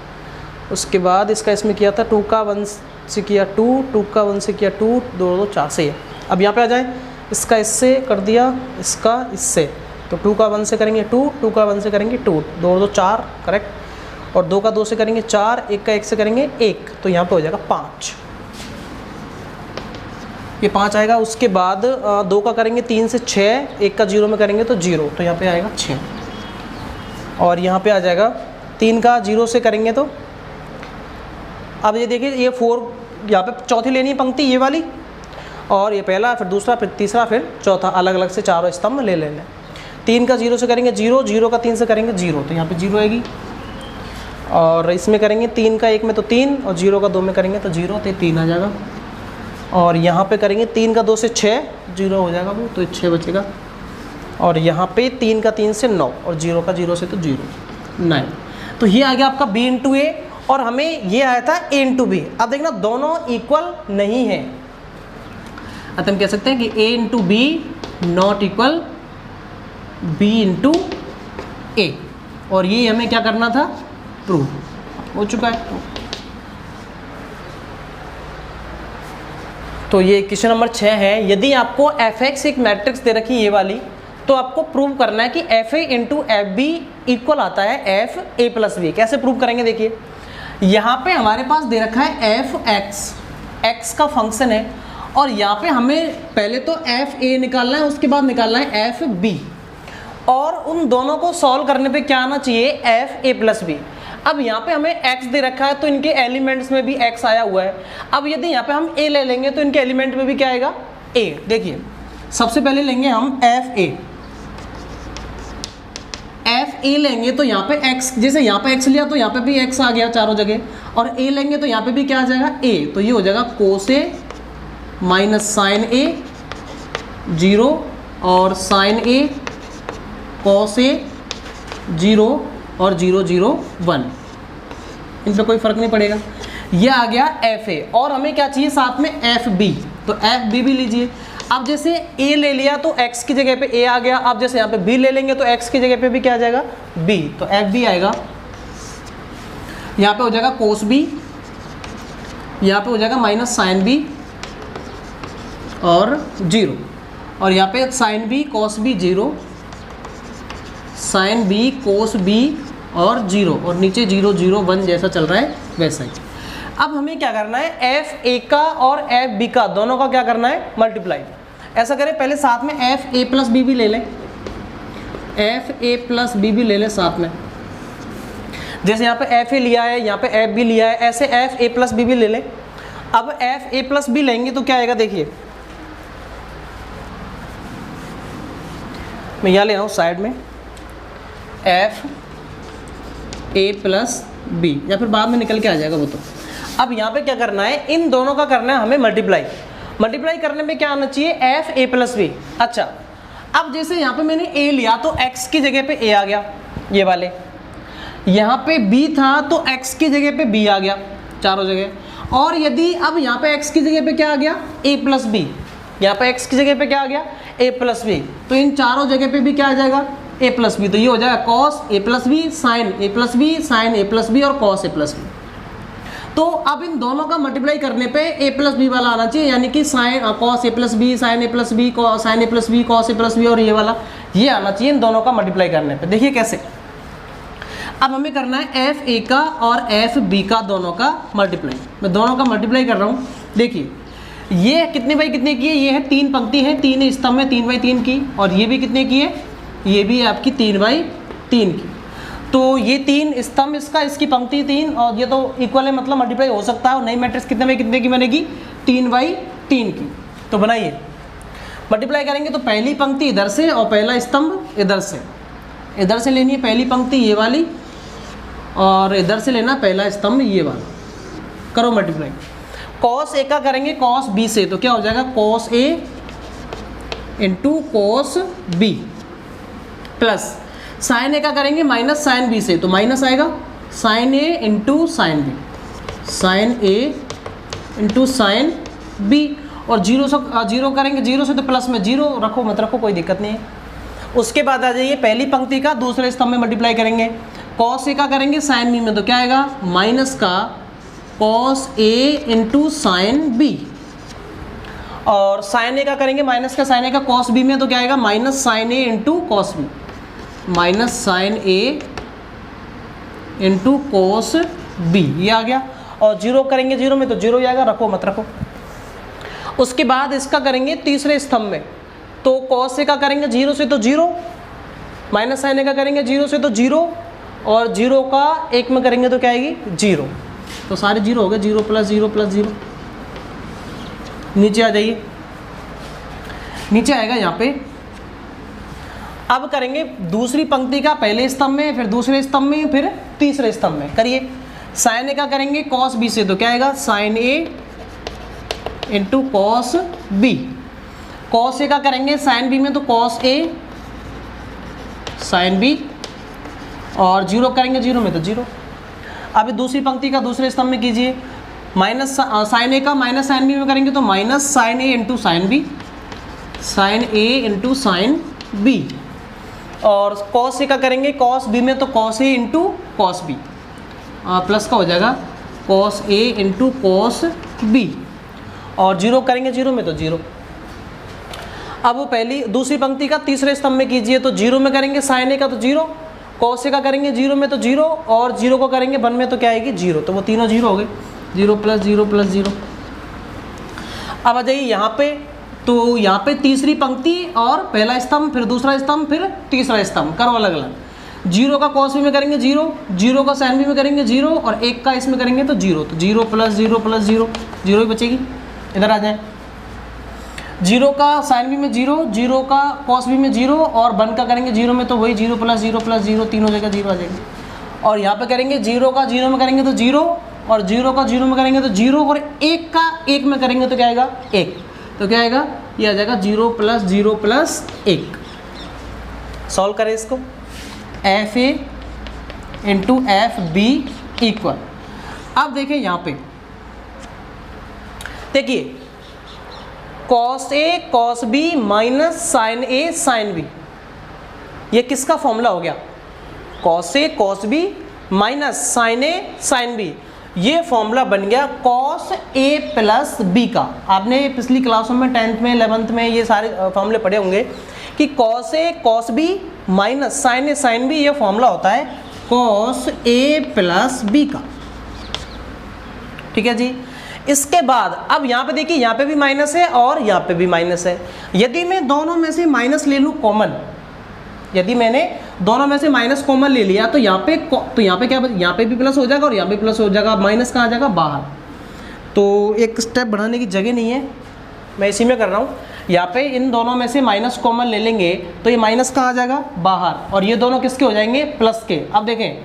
उसके बाद इसका इसमें किया था 2 का 1 से किया 2, 2 का 1 से किया 2, 2 2 4, सही है। अब यहाँ पे आ जाए, इसका इससे कर दिया, इसका इससे, तो 2 का 1 से करेंगे 2, 2 का 1 से करेंगे 2, 2 2 4 करेक्ट, और 2 का 2 से करेंगे 4, 1 का 1 से करेंगे 1, तो यहाँ पे हो जाएगा 5, ये 5 आएगा। उसके बाद 2 का करेंगे 3 से 6, 1 का 0 में करेंगे तो 0, तो यहाँ पे आएगा 6, और यहाँ पे आ जाएगा 3 का 0 से करेंगे तो, अब ये देखिए ये 4, यहाँ पे चौथी लेनी है पंक्ति ये वाली, और ये पहला, फिर दूसरा, फिर तीसरा, फिर चौथा, अलग अलग से चारों स्तंभ ले लेना। 3 का 0 से करेंगे 0, 0 का 3 से करेंगे 0, तो यहाँ पे 0 आएगी। और इसमें करेंगे 3 का 1 में तो 3 और 0 का 2 में करेंगे तो 0, तो 3 आ जाएगा। और यहाँ पे करेंगे 3 का 2 से 6, 0 हो जाएगा वो, तो 6 बचेगा। और यहाँ पे 3 का 3 से 9 और 0 का 0 से तो 0, 9। तो ये आ गया आपका b इंटू ए। और हमें ये आया था a इंटू बी। अब देखना दोनों इक्वल नहीं है, अब हम कह सकते हैं कि a into B not equal b into A, और ये हमें क्या करना था, प्रूव हो चुका है। तो ये क्वेश्चन नंबर 6 है। यदि आपको fx एक मैट्रिक्स दे रखी ये वाली, तो आपको प्रूव करना है कि fa into F B equal आता है f a प्लस बी। कैसे प्रूव करेंगे, देखिए यहाँ पे हमारे पास दे रखा है f(x), x का फंक्शन है, और यहाँ पे हमें पहले तो fa निकालना है, उसके बाद निकालना है fb, और उन दोनों को सॉल्व करने पे क्या आना चाहिए, fa प्लस बी। अब यहाँ पे हमें x दे रखा है तो इनके एलिमेंट्स में भी x आया हुआ है। अब यदि यहाँ पे हम a ले लेंगे तो इनके एलिमेंट में भी क्या आएगा, a। देखिए सबसे पहले लेंगे हम fa लेंगे तो यहाँ पे x, जैसे यहाँ पे x लिया तो यहाँ पे भी x आ गया चारों जगह, और a लेंगे तो यहाँ पे भी क्या आ जाएगा, a। तो ये हो जाएगा cos a minus sine a 0 और साइन a cos a 0 और 0 0 1, इन पर कोई फर्क नहीं पड़ेगा। ये आ गया fa, और हमें क्या चाहिए साथ में fb, तो fb भी लीजिए। अब जैसे a ले लिया तो x की जगह पे a आ गया, अब जैसे यहाँ पे b ले लेंगे तो x की जगह पे भी क्या आ जाएगा, b, तो fb आएगा। यहाँ पे हो जाएगा cos b, यहाँ पे हो जाएगा माइनस साइन b और 0, और यहाँ पे sine b cos b 0, sine b cos b और 0, और नीचे 0 0 1 जैसा चल रहा है वैसा ही। अब हमें क्या करना है, fa का और fb का दोनों का क्या करना है, मल्टीप्लाई। ऐसा करें पहले साथ में fa प्लस b भी ले लें, fa प्लस b भी ले लें साथ में। जैसे यहाँ पे fa लिया है, यहाँ पे fb लिया है, ऐसे fa प्लस b भी ले लें। अब fa प्लस b लेंगे तो क्या आएगा, देखिए मैं यहाँ ले रहा हूँ साइड में fa प्लस b, या फिर बाद में निकल के आ जाएगा वो तो। अब यहाँ पे क्या करना है, इन दोनों का करना है हमें मल्टीप्लाई। मल्टीप्लाई करने में क्या आना चाहिए, fa प्लस b। अच्छा अब जैसे यहाँ पे मैंने a लिया तो x की जगह पे a आ गया, ये वाले। यहाँ पे b था तो x की जगह पे b आ गया चारों जगह। और यदि अब यहाँ पे x की जगह पे क्या आ गया, a प्लस b, यहाँ पे x की जगह पे क्या आ गया, a प्लस b, तो इन चारों जगह पे भी क्या आ जाएगा, a प्लस बी। तो ये हो जाएगा cos a plus B sine a plus B sine a plus B और cos a प्लस बी। तो अब इन दोनों का मल्टीप्लाई करने पे a प्लस बी वाला आना चाहिए, यानी कि sine cos a plus B sine a plus B sine a plus B cos a plus B, और ये वाला ये आना चाहिए इन दोनों का मल्टीप्लाई करने पे। देखिए कैसे, अब हमें करना है fa का और fb का दोनों का मल्टीप्लाई। मैं दोनों का मल्टीप्लाई कर रहा हूँ। देखिए ये कितने बाई कितने की है, ये है 3 पंक्ति है, 3 स्तंभ में 3 बाई 3 की, और ये भी कितने की है, ये भी है आपकी 3 बाई 3 की। तो ये 3 स्तंभ इसका, इसकी पंक्ति 3, और ये तो इक्वल है, मतलब मल्टीप्लाई हो सकता है। और नई मैट्रिक्स कितने बाई कितने की बनेगी, 3 बाई 3 की। तो बनाइए, मल्टीप्लाई करेंगे तो पहली पंक्ति इधर से और पहला स्तंभ इधर से लेनी है पहली पंक्ति ये वाली, और इधर से लेना पहला स्तंभ ये वाला। करो मल्टीप्लाई। cos a का करेंगे cos b से, तो क्या हो जाएगा cos a into cos b, plus sign a का करेंगे माइनस साइन b से, तो माइनस आएगा sine a into sine b, sine a into sine b, और 0 करेंगे 0 से तो प्लस में 0 रखो मत रखो कोई दिक्कत नहीं है। उसके बाद आ जाइए पहली पंक्ति का दूसरे स्तंभ में मल्टीप्लाई करेंगे। cos a का करेंगे साइन b में, तो क्या आएगा माइनस का cos a into sine b, और साइन a का करेंगे माइनस का साइन a का cos b में, तो क्या आएगा minus sine a into cos b, minus sine a into cos b, ये आ गया। और 0 करेंगे 0 में तो 0 ही आएगा, रखो मत रखो। उसके बाद इसका करेंगे तीसरे स्तंभ में, तो cos a का करेंगे 0 से तो 0, माइनस साइन a का करेंगे 0 से तो 0, और 0 का 1 में करेंगे तो क्या आएगी 0, तो सारे 0 हो गए, 0 प्लस 0 प्लस 0। नीचे आ जाइए, नीचे आएगा यहाँ पे। अब करेंगे दूसरी पंक्ति का पहले स्तंभ में, फिर दूसरे स्तंभ में, फिर तीसरे स्तंभ में। करिए, साइन a का करेंगे cos b से, तो क्या आएगा sine a into cos b, cos a का करेंगे साइन b में, तो cos a साइन b, और 0 करेंगे 0 में तो 0। अब दूसरी पंक्ति का दूसरे स्तंभ में कीजिए, माइनस साइन ए का माइनस साइन बी में करेंगे तो माइनस साइन ए इंटू साइन बी, साइन ए इंटू साइन बी। और कॉस ए का करेंगे कॉस बी में तो cos A into cos B, plus का हो जाएगा cos A into cos B. और जीरो करेंगे जीरो में तो जीरो। अब वो पहली दूसरी पंक्ति का तीसरे स्तंभ में कीजिए तो जीरो में करेंगे साइन ए का तो जीरो, कॉस ए का करेंगे जीरो में तो जीरो, और जीरो को करेंगे वन में तो क्या आएगी जीरो, तो वो तीनों जीरो हो गए, zero plus zero plus zero. अब आ जाइए यहाँ पे, तो यहाँ पे तीसरी पंक्ति और पहला स्तंभ, फिर दूसरा स्तंभ, फिर तीसरा स्तंभ, करो अलग अलग। जीरो का कॉस बी में करेंगे जीरो, जीरो का साइन बी में करेंगे जीरो, और एक का इसमें करेंगे तो जीरो, तो zero plus zero plus zero, zero ही बचेगी। इधर आ जाए, जीरो का साइन बी में जीरो, जीरो का कॉस बी में जीरो, और वन का करेंगे जीरो में तो वही जीरो प्लस जीरो, तीनों जगह जीरो आ जाएंगे। और यहाँ पे करेंगे जीरो का जीरो में करेंगे तो जीरो, और जीरो का जीरो में करेंगे तो जीरो, और एक का एक में करेंगे तो क्या आएगा एक, तो क्या आएगा ये आ जाएगा जीरो प्लस एक। सॉल्व करें इसको, F A into F B equal. अब देखिए यहाँ पे देखिए cos A cos B minus sine A sine B, ये किसका फॉर्मूला हो गया, cos A cos B minus sine A sine B, ये फॉर्मूला बन गया कॉस ए प्लस बी का। आपने पिछली क्लासों में 10th में 11th में ये सारे फॉर्मूले पढ़े होंगे कि cos A cos B minus sine A sine B, ये फॉर्मूला होता है कॉस ए प्लस बी का। ठीक है जी। इसके बाद अब यहाँ पे देखिए, यहाँ पे भी माइनस है और यहाँ पे भी माइनस है। यदि मैं दोनों में से माइनस ले लूँ कॉमन, यदि मैंने दोनों में से माइनस कॉमन ले लिया तो यहाँ पे क्या, यहाँ पे भी प्लस हो जाएगा और यहाँ पे प्लस हो जाएगा, माइनस कहाँ आ जाएगा बाहर। तो एक स्टेप बढ़ाने की जगह नहीं है, मैं इसी में कर रहा हूँ। यहाँ पे इन दोनों में से माइनस कॉमन ले लेंगे तो ये माइनस कहाँ आ जाएगा बाहर, और ये दोनों किसके हो जाएंगे प्लस के। अब देखें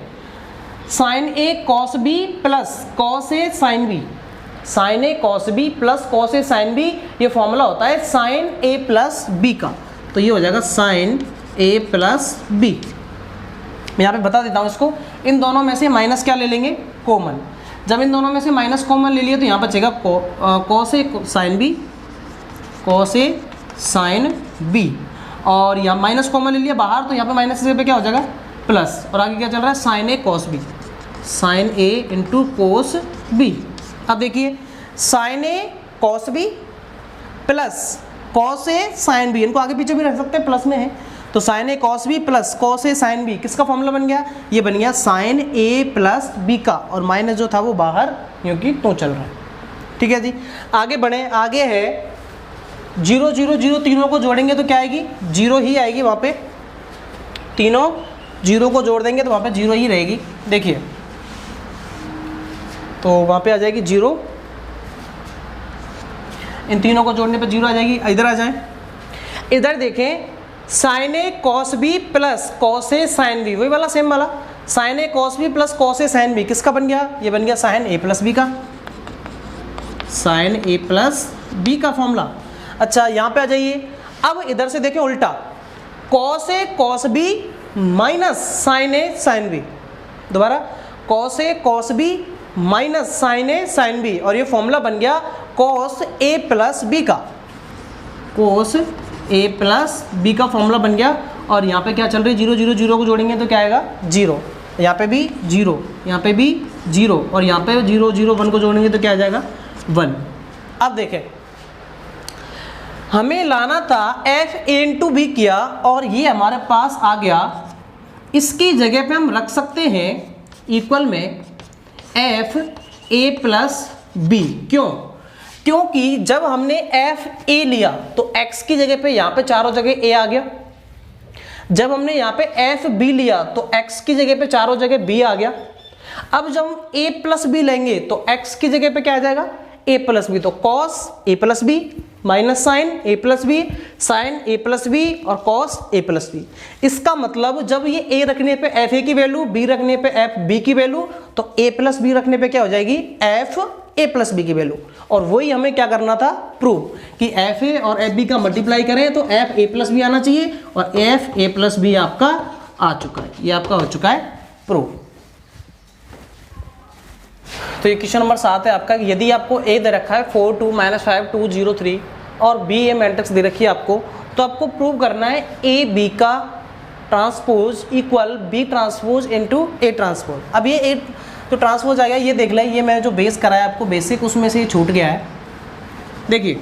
sign A cos B plus cos A sine B, sign A cos B plus cos A sine B, ये फॉर्मूला होता है साइन ए प्लस बी का। तो ये हो जाएगा साइन ए प्लस बी। मैं यहाँ पे बता देता हूँ इसको, इन दोनों में से माइनस क्या ले लेंगे कॉमन। जब इन दोनों में से माइनस कॉमन ले लिए तो यहाँ बचेगा cos A sine B, cos A sine B, और यहाँ माइनस कॉमन ले लिया बाहर तो यहाँ पे माइनस पे क्या हो जाएगा प्लस, और आगे क्या चल रहा है साइन ए कॉस बी, साइन ए इंटू कोस बी। अब देखिए sign A cos B plus cos A sine B, इनको आगे पीछे भी रख सकते हैं, प्लस में है तो sign A cos B plus cos A sine B, किसका फॉर्मूला बन गया, ये बन गया साइन ए प्लस बी का, और माइनस जो था वो बाहर क्योंकि तो चल रहा है। ठीक है जी, आगे बढ़े। आगे है जीरो जीरो जीरो, तीनों को जोड़ेंगे तो क्या आएगी जीरो ही आएगी, वहाँ पे तीनों जीरो को जोड़ देंगे तो वहाँ पे जीरो ही रहेगी। देखिए तो वहाँ पे आ जाएगी जीरो, इन तीनों को जोड़ने पे जीरो आ जाएगी। इधर आ जाए, इधर देखें sign A cos B plus cos A sine B, वही वाला सेम वाला sign A cos B plus cos A sine B, किसका बन गया, ये बन गया साइन ए प्लस बी का, साइन ए प्लस बी का फॉर्मूला। अच्छा यहाँ पे आ जाइए, अब इधर से देखें उल्टा, cos A cos B minus sine A sine B, दोबारा cos A cos B minus sine A sine B, और ये फॉर्मूला बन गया कॉस ए प्लस बी का, कॉस ए प्लस बी का फॉर्मूला बन गया। और यहाँ पे क्या चल रही है जीरो जीरो, जीरो को जोड़ेंगे तो क्या आएगा जीरो, यहाँ पे भी जीरो, यहाँ पे भी जीरो, और यहाँ पे जीरो जीरो वन को जोड़ेंगे तो क्या आ जाएगा वन। अब देखें हमें लाना था एफ ए इंटू बी किया और ये हमारे पास आ गया, इसकी जगह पे हम रख सकते हैं इक्वल में एफ ए प्लस बी। क्यों, क्योंकि जब हमने एफ ए लिया तो एक्स की जगह पे यहाँ पे चारों जगह ए आ गया, जब हमने यहाँ पे एफ बी लिया तो एक्स की जगह पे चारों जगह बी आ गया। अब जब हम ए प्लस बी लेंगे तो एक्स की जगह पे क्या आ जाएगा ए प्लस बी, तो cos A plus B minus sine A plus B, sign A plus B और कॉस ए प्लस बी। इसका मतलब जब ये ए रखने पे एफ ए की वैल्यू, बी रखने पे एफ बी की वैल्यू, तो ए प्लस बी रखने पे क्या हो जाएगी एफ ए प्लस बी की वैल्यू। और वही हमें क्या करना था प्रूव कि एफ ए और एफ बी का मल्टीप्लाई करें तो एफ ए प्लस बी आना चाहिए, और एफ ए प्लस बी आपका आ चुका है, ये आपका हो चुका है प्रूव। तो ये क्वेश्चन नंबर 7 है आपका कि यदि आपको ए दे रखा है 4 2 -5 2 0 3 और बी ए मैट्रिक्स दे रखी है आपको, तो आपको प्रूव करना है ए बी का transpose equal B transpose into A transpose. अब ये ए तो ट्रांसपोज आएगा, ये देख लें, ये मैंने जो बेस कराया आपको बेसिक उसमें से ये छूट गया है। देखिए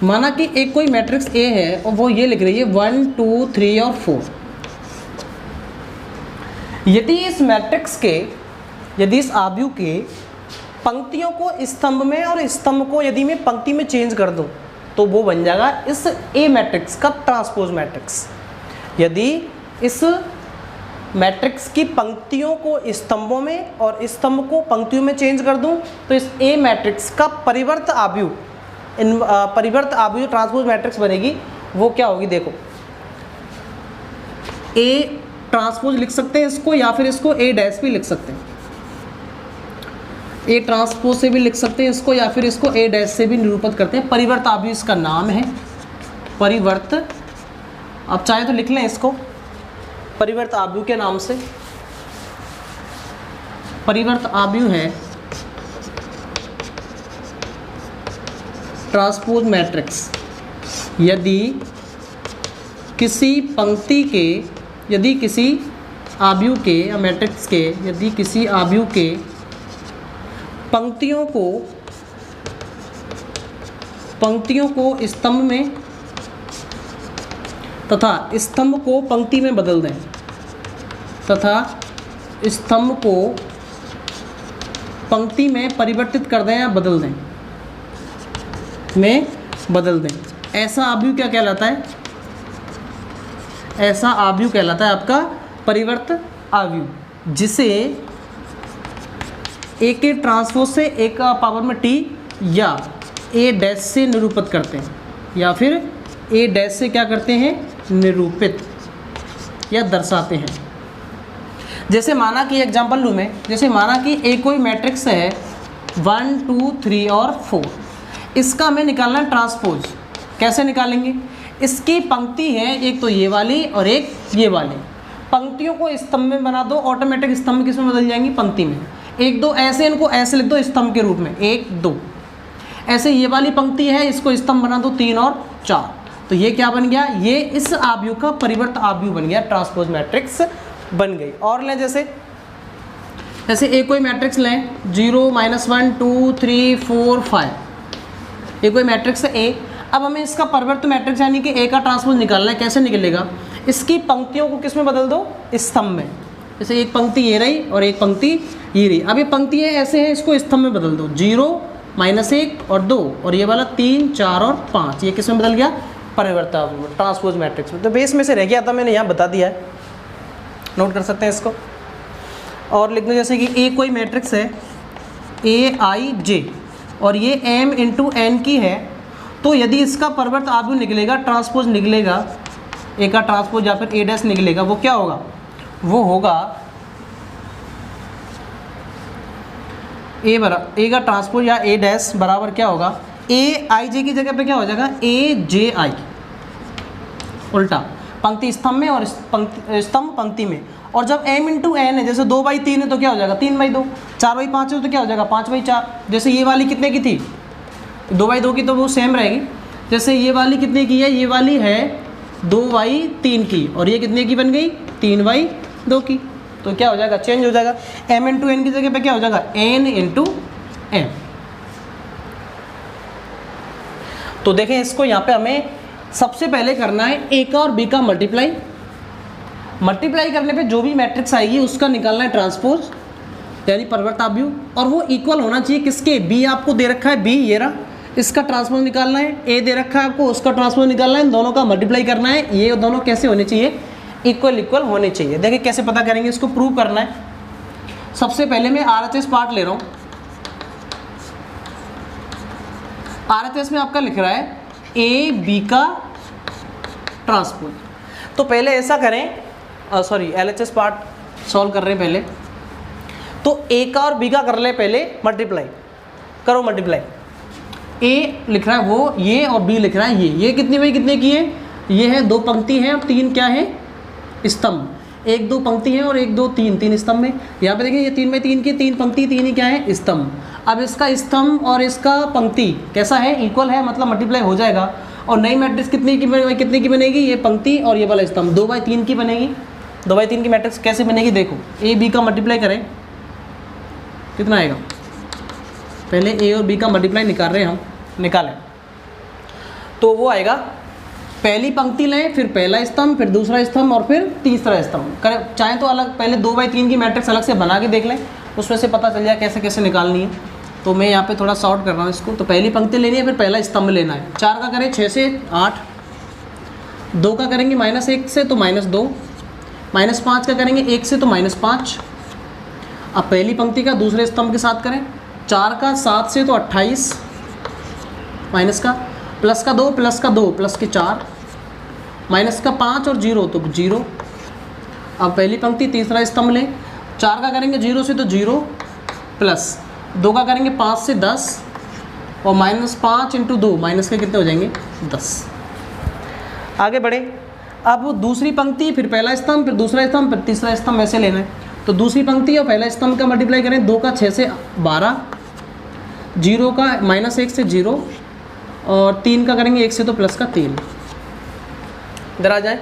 माना कि एक कोई मैट्रिक्स ए है और वो ये लिख रही है 1 2 3 और 4। यदि इस मैट्रिक्स के, यदि इस आव्यूह के पंक्तियों को स्तंभ में और स्तंभ को यदि मैं पंक्ति में चेंज कर दूं तो वो बन जाएगा इस ए मैट्रिक्स का ट्रांसपोज मैट्रिक्स। यदि इस मैट्रिक्स की पंक्तियों को स्तंभों में और स्तंभ को पंक्तियों में चेंज कर दूं तो इस ए मैट्रिक्स का परिवर्त आव्यूह, परिवर्त आव्यूह ट्रांसपोज मैट्रिक्स बनेगी। वो क्या होगी देखो, ए ट्रांसपोज लिख सकते हैं इसको या फिर इसको ए डैश भी लिख सकते हैं, ए ट्रांसपोज से भी लिख सकते हैं इसको या फिर इसको ए डैश से भी निरूपित करते हैं। परिवर्त आव्यूह इसका नाम है, परिवर्त, आप चाहे तो लिख लें इसको परिवर्त आव्यूह के नाम से। परिवर्त आव्यूह है ट्रांसपोज मैट्रिक्स यदि किसी पंक्ति के, यदि किसी आव्यूह के या मैट्रिक्स के, यदि किसी आव्यूह के पंक्तियों को स्तंभ में तथा स्तंभ को पंक्ति में बदल दें, तथा स्तंभ को पंक्ति में परिवर्तित कर दें या बदल दें, में बदल दें, ऐसा आव्यूह क्या कहलाता है? ऐसा आव्यूह कहलाता है आपका परिवर्त आव्यूह, जिसे ए के ट्रांसपोज से ए का पावर में टी या ए डैश से निरूपित करते हैं, या फिर ए डैश से क्या करते हैं, निरूपित या दर्शाते हैं। जैसे माना कि एग्जांपल लूँ मैं, जैसे माना कि ए कोई मैट्रिक्स है 1 2 3 और 4, इसका हमें निकालना है ट्रांसपोज। कैसे निकालेंगे? इसकी पंक्ति है एक तो ये वाली और एक ये वाली, पंक्तियों को स्तंभ में बना दो, ऑटोमेटिक स्तंभ किस में बदल जाएंगी, पंक्ति में। एक दो ऐसे, इनको ऐसे लिख दो स्तंभ के रूप में, 1 2। ऐसे ये वाली पंक्ति है, इसको स्तंभ बना दो 3 और 4, तो ये क्या बन गया, ये इस आव्यूह का परिवर्त आव्यूह बन गया, ट्रांसपोज मैट्रिक्स बन गई। और लें जैसे ए कोई मैट्रिक्स लें 0 -1 2 3 4 5, ये कोई मैट्रिक्स है ए। अब हमें इसका परिवर्त मैट्रिक्स यानी कि ए का ट्रांसपोज निकालना है। कैसे निकलेगा? इसकी पंक्तियों को किस में बदल दो, स्तंभ में। जैसे एक पंक्ति ये रही और एक पंक्ति ये रही, अब ये पंक्तियाँ ऐसे हैं, इसको स्तंभ में बदल दो, 0 -1 और 2, और ये वाला 3 4 और 5, ये किस में बदल गया, परिवर्त आव्यूह ट्रांसपोज मैट्रिक्स में। तो बेस में से रह गया था, मैंने यहाँ बता दिया है, नोट कर सकते हैं इसको। और लिख दो जैसे कि ए कोई मैट्रिक्स है AIJ और ये M × N की है, तो यदि इसका परिवर्त आव्यूह निकलेगा, ट्रांसपोज निकलेगा, ए का ट्रांसपोज या फिर ए डैश निकलेगा, वो क्या होगा, वो होगा ए का ट्रांसपोज या ए डैश बराबर क्या होगा, AIJ की जगह पे क्या हो जाएगा, AJI, उल्टा, पंक्ति स्तंभ में और स्तंभ पंक्ति में। और जब M × N है, जैसे 2/3 है तो क्या हो जाएगा, 3/2, 4/5 है तो क्या हो जाएगा, 5/4। जैसे ये वाली कितने की थी, 2/2 की, तो वो सेम रहेगी। जैसे ये वाली कितने की है, ये वाली है 2/3 की, और ये कितने की बन गई, 3/2 की, तो क्या हो जाएगा, चेंज हो जाएगा। M × N की जगह पे क्या हो जाएगा, N × M। तो देखें इसको, यहाँ पे हमें सबसे पहले करना है ए का और बी का मल्टीप्लाई। मल्टीप्लाई करने पे जो भी मैट्रिक्स आएगी उसका निकालना है ट्रांसपोज यानी परिवर्त आव्यूह, और वो इक्वल होना चाहिए किसके, बी आपको दे रखा है, बी ये रहा, इसका ट्रांसपोज निकालना है, ए दे रखा है आपको, उसका ट्रांसपोज निकालना है, इन दोनों का मल्टीप्लाई करना है। ये दोनों कैसे होने चाहिए, इक्वल होने चाहिए। देखिए कैसे पता करेंगे, इसको प्रूव करना है। सबसे पहले मैं RHS पार्ट ले रहा हूँ। RHS में आपका लिख रहा है ए बी का ट्रांसपोज, तो पहले ऐसा करें, LHS पार्ट सॉल्व कर रहे हैं पहले, तो ए का और बी का कर ले पहले मल्टीप्लाई, करो मल्टीप्लाई। ए लिख रहा है वो ये, और बी लिख रहा है ये कितनी बाई कितने की है, ये है 2 पंक्ति हैं और 3 क्या है, स्तंभ। 1 2 पंक्ति है और 1 2 3 स्तंभ में। यहाँ पे देखिए ये 3/3 की 3 पंक्ति, 3 ही क्या है, स्तंभ। अब इसका स्तंभ और इसका पंक्ति कैसा है, इक्वल है, मतलब मल्टीप्लाई हो जाएगा। और नई मैट्रिक्स कितने की बनेगी, ये पंक्ति और ये वाला स्तंभ 2/3 की बनेगी। 2/3 की मैट्रिक्स कैसे बनेगी, देखो ए बी का मल्टीप्लाई करें, कितना आएगा, पहले ए और बी का मल्टीप्लाई निकाल रहे हैं हम, निकालें तो वो आएगा, पहली पंक्ति लें, फिर पहला स्तंभ, फिर दूसरा स्तंभ और फिर तीसरा स्तंभ करें। चाहे तो अलग पहले 2/3 की मैट्रिक्स अलग से बना के देख लें, उसमें से पता चल जाए कैसे कैसे निकालनी है। तो मैं यहाँ पे थोड़ा शॉर्ट कर रहा हूँ इसको। तो पहली पंक्ति लेनी है, फिर पहला स्तंभ लेना है। 4 का करें 6 से 8, 2 का करेंगे -1 से तो -2, -5 का करेंगे 1 से तो -5। अब पहली पंक्ति का दूसरे स्तंभ के साथ करें, 4 का 7 से तो 28, माइनस का प्लस का 2 प्लस का 2 प्लस के 4, माइनस का 5 और 0 तो 0। अब पहली पंक्ति तीसरा स्तंभ लें, 4 का करेंगे 0 से तो 0, प्लस 2 का करेंगे 5 से 10 और -5 × 2 माइनस के कितने हो जाएंगे 10। आगे बढ़े, अब दूसरी पंक्ति, फिर पहला स्तंभ, फिर दूसरा स्तंभ, फिर तीसरा स्तंभ ऐसे लेना है। तो दूसरी पंक्ति और पहला स्तंभ का मल्टीप्लाई करें, 2 का 6 से 12, 0 का -1 से 0 और 3 का करेंगे 1 से तो प्लस का 3। इधर आ जाए,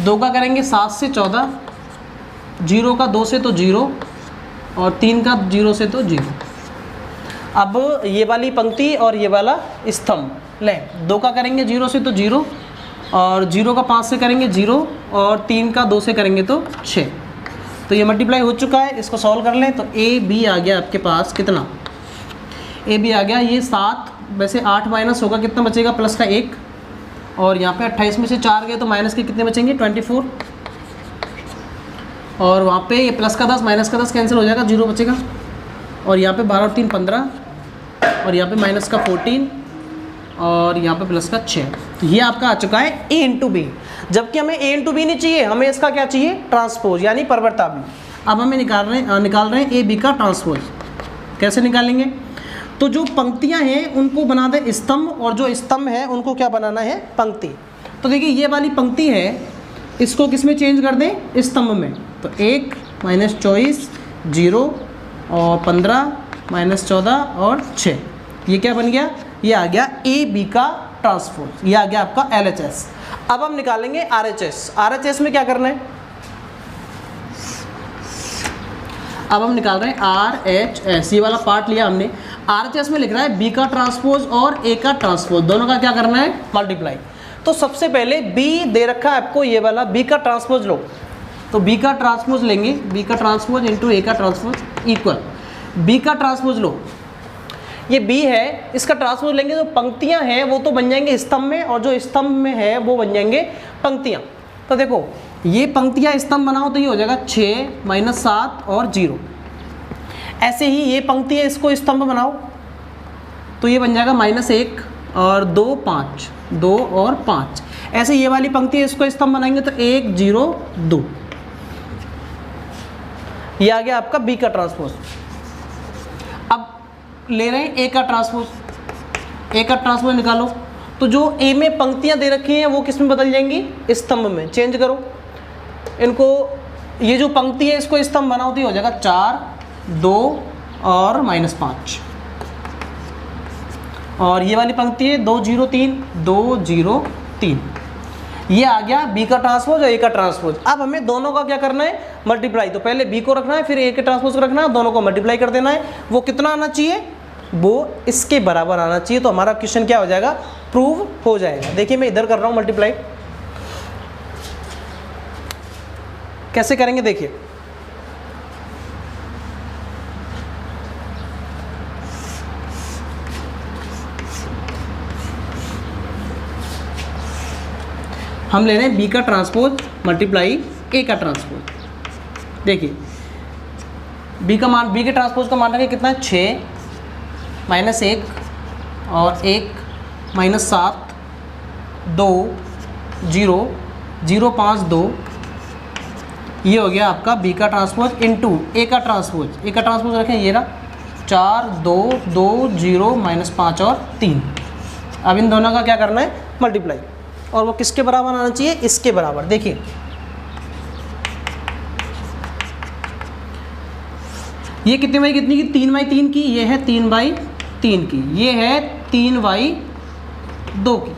2 का करेंगे 7 से 14, 0 का 2 से तो 0 और 3 का 0 से तो 0। अब ये वाली पंक्ति और ये वाला स्तंभ लें, 2 का करेंगे 0 से तो 0 और 0 का 5 से करेंगे 0 और 3 का 2 से करेंगे तो 6। तो ये मल्टीप्लाई हो चुका है, इसको सॉल्व कर लें तो ए बी आ गया आपके पास कितना, ए बी आ गया ये 7, वैसे 8 माइनस होगा कितना बचेगा, प्लस का 1 और यहाँ पे 28 में से 4 गए तो माइनस के कितने बचेंगे 24 और वहाँ पे ये प्लस का 10 माइनस का 10 कैंसिल हो जाएगा, 0 बचेगा और यहाँ पे 12 और 3 15 और यहाँ पे माइनस का 14 और यहाँ पे प्लस का 6। तो ये आपका आ चुका है a × b, जबकि हमें a × b नहीं चाहिए, हमें इसका क्या चाहिए, ट्रांसपोज यानी परिवर्तावी। अब हमें निकाल रहे हैं a b का ट्रांसपोज। कैसे निकालेंगे, तो जो पंक्तियाँ हैं उनको बना दें स्तंभ और जो स्तंभ है उनको क्या बनाना है, पंक्ति। तो देखिए ये वाली पंक्ति है, इसको किस में चेंज कर दें, स्तंभ में। तो 1 -24 0 और 15 -14 और 6, ये क्या बन गया, ये आ गया ए बी का ट्रांसपोज, ये आ गया आपका LHS। अब हम निकालेंगे RHS। RHS में क्या करना है, अब हम निकाल रहे हैं RHS, ये वाला पार्ट लिया हमने। RHS में लिख रहा है B का ट्रांसपोज और A का ट्रांसपोज, दोनों का क्या करना है, मल्टीप्लाई। तो सबसे पहले B दे रखा है आपको, ये वाला B का ट्रांसपोज लो, तो B का ट्रांसपोज लेंगे, B का ट्रांसपोज इंटू A का ट्रांसपोज इक्वल B का ट्रांसपोज लो, ये B है, इसका ट्रांसपोज लेंगे तो पंक्तियां हैं वो तो बन जाएंगे स्तंभ में और जो स्तंभ में है वो बन जाएंगे पंक्तियां। तो देखो ये पंक्तियां स्तंभ बनाओ तो ये हो जाएगा 6 -7 और 0। ऐसे ही ये पंक्तियां इसको स्तंभ बनाओ तो ये बन जाएगा -1 और 2 5, 2 और 5। ऐसे ये वाली पंक्ति इसको स्तंभ बनाएंगे तो 1 0 2। ये आ गया आपका B का ट्रांसपोज। अब ले रहे हैं A का ट्रांसपोज, A का ट्रांसपोज निकालो, तो जो A में पंक्तियां दे रखी हैं वो किस में बदल जाएंगी, स्तंभ में। चेंज करो इनको, ये जो पंक्ति है इसको स्तंभ बनाओ तो ये हो जाएगा 4 2 और -5 और ये वाली पंक्ति है 2 0 3 2 0 3। ये आ गया B का ट्रांसपोज और A का ट्रांसपोज। अब हमें दोनों का क्या करना है, मल्टीप्लाई। तो पहले B को रखना है, फिर A के ट्रांसपोज को रखना है, दोनों को मल्टीप्लाई कर देना है। वो कितना आना चाहिए, वो इसके बराबर आना चाहिए। तो हमारा क्वेश्चन क्या हो जाएगा, प्रूव हो जाएगा। देखिए मैं इधर कर रहा हूँ मल्टीप्लाई, कैसे करेंगे देखिए। हम ले रहे हैं B का ट्रांसपोज मल्टीप्लाई A का ट्रांसपोज। देखिए B का मान, B के ट्रांसपोज का मान रखें कितना है, 6 -1 और 1 -7 2 0 0 5 2। ये हो गया आपका B का ट्रांसपोज इंटू A का ट्रांसपोज। A का ट्रांसपोज रखें ये रहा 4 2 2 0 -5 और 3। अब इन दोनों का क्या करना है, मल्टीप्लाई, और वो किसके बराबर आना चाहिए, इसके बराबर। देखिए ये कितने बाई कितनी की, 3/3 की, ये है 3/3 की, ये है 3/2 की।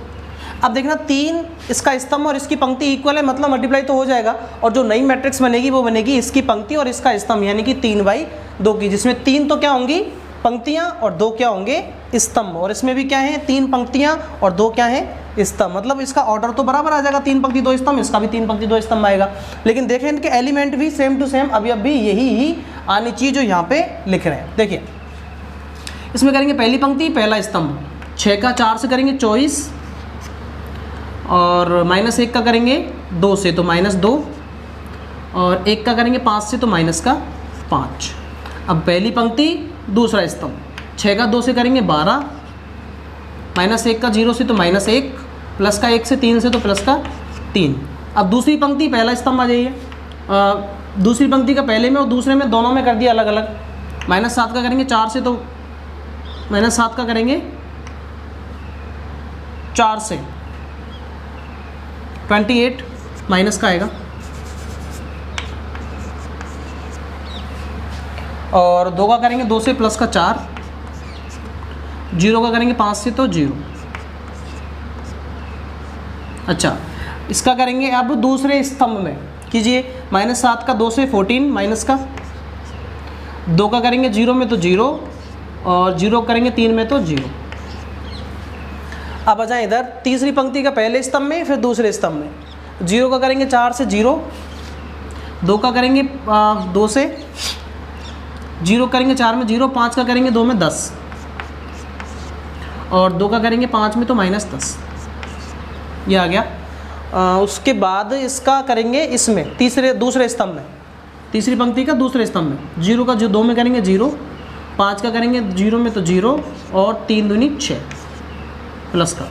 अब देखना 3 इसका स्तंभ और इसकी पंक्ति इक्वल है, मतलब मल्टीप्लाई तो हो जाएगा, और जो नई मैट्रिक्स बनेगी वो बनेगी इसकी पंक्ति और इसका स्तंभ, यानी कि 3/2 की, जिसमें 3 तो क्या होंगी पंक्तियां और 2 क्या होंगे स्तंभ, और इसमें भी क्या है 3 पंक्तियां और 2 क्या है स्तंभ, मतलब इसका ऑर्डर तो बराबर आ जाएगा, 3 पंक्ति 2 स्तंभ, इसका भी 3 पंक्ति 2 स्तंभ आएगा। लेकिन देखें इनके एलिमेंट भी सेम टू सेम अभी अभी यही ही आनी चाहिए जो यहाँ पे लिख रहे हैं। देखिए इसमें करेंगे पहली पंक्ति पहला स्तंभ, 6 का 4 से करेंगे 24, और -1 का करेंगे 2 से तो -2, और 1 का करेंगे 5 से तो -5। अब पहली पंक्ति दूसरा स्तंभ, 6 का 2 से करेंगे 12, -1 का 0 से तो -1, प्लस का 1 से 3 से तो प्लस का 3। अब दूसरी पंक्ति पहला स्तंभ आ जाइए, दूसरी पंक्ति का पहले में और दूसरे में दोनों में कर दिया अलग अलग, -7 का करेंगे 4 से तो -7 का करेंगे 4 से 28 माइनस का आएगा, और 2 का करेंगे 2 से प्लस का 4, 0 का करेंगे 5 से तो 0। अच्छा इसका करेंगे अब दूसरे स्तंभ में कीजिए, -7 का 2 से 14 माइनस का, 2 का करेंगे 0 में तो 0, और 0 करेंगे 3 में तो 0। अब आ जाए इधर तीसरी पंक्ति का पहले स्तंभ में फिर दूसरे स्तंभ में, 0 का करेंगे 4 से 0, 2 का करेंगे 2 से, 0 करेंगे 4 में 0, 5 का करेंगे 2 में 10, और 2 का करेंगे 5 में तो -10, ये आ गया। उसके बाद इसका करेंगे इसमें दूसरे स्तंभ में, तीसरी पंक्ति का दूसरे स्तंभ में, 0 का 2 में करेंगे 0, 5 का करेंगे 0 में तो 0, और 3 दूनी 6 प्लस का।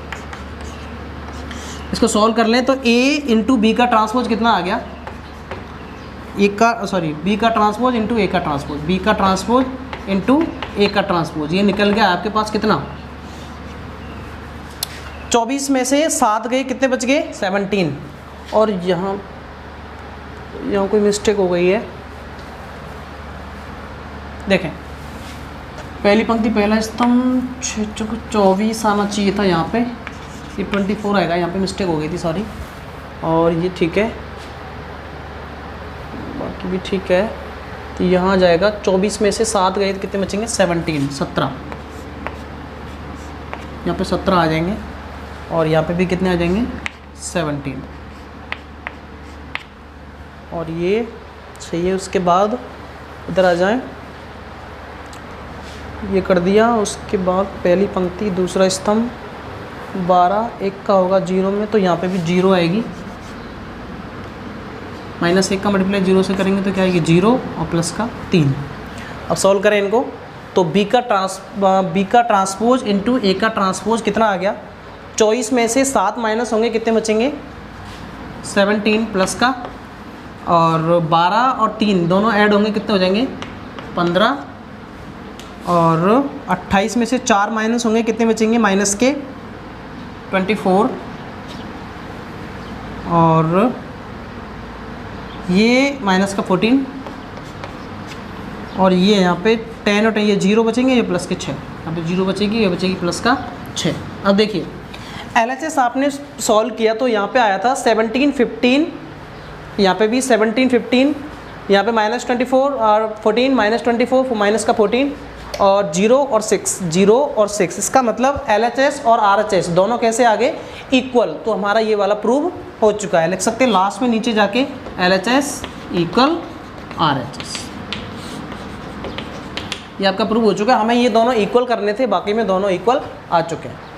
इसको सॉल्व कर लें तो A इंटू बी का ट्रांसपोज कितना आ गया, बी का ट्रांसपोज इंटू ए का ट्रांसपोज, बी का ट्रांसपोज इंटू ए का ट्रांसपोज, ये निकल गया आपके पास कितना 24 में से 7 गए, कितने बच गए 17। और यहाँ कोई मिस्टेक हो गई है, देखें पहली पंक्ति पहला स्तंभ 24 आना चाहिए था, यहाँ पे ये 24 आएगा, यहाँ पे मिस्टेक हो गई थी सॉरी, और ये ठीक है बाकी भी ठीक है, तो यहाँ जाएगा 24 में से 7 गए तो कितने बचेंगे 17, यहाँ पे 17 आ जाएंगे, और यहाँ पे भी कितने आ जाएंगे 17, और ये सही है। उसके बाद इधर आ जाएं, ये कर दिया, उसके बाद पहली पंक्ति दूसरा स्तंभ 12, 1 का होगा 0 में तो यहाँ पे भी 0 आएगी, -1 का मल्टीप्लाई 0 से करेंगे तो क्या आएगी 0 और प्लस का 3। अब सॉल्व करें इनको तो बी का ट्रांसपोज इंटू ए का ट्रांसपोज कितना आ गया, 24 में से 7 माइनस होंगे कितने बचेंगे 17 प्लस का, और 12 और 3 दोनों ऐड होंगे कितने हो जाएंगे 15, और 28 में से 4 माइनस होंगे कितने बचेंगे माइनस के 24, और ये माइनस का 14, और ये यहाँ पे 10 और 10 ये 0 बचेंगे, ये प्लस के 6, यहाँ पे 0 बचेगी, ये बचेगी प्लस का 6। अब देखिए LHS आपने सॉल्व किया तो यहाँ पे आया था 17 15, यहाँ पे भी 17 15, यहाँ पे -24 और 14 -24 माइनस का 14, और 0 और 6, इसका मतलब LHS और RHS दोनों कैसे आ गए इक्वल, तो हमारा ये वाला प्रूव हो चुका है। लिख सकते हैं लास्ट में नीचे जाके LHS इक्वल RHS, ये आपका प्रूव हो चुका है। हमें ये दोनों इक्वल करने थे, बाकी में दोनों इक्वल आ चुके हैं।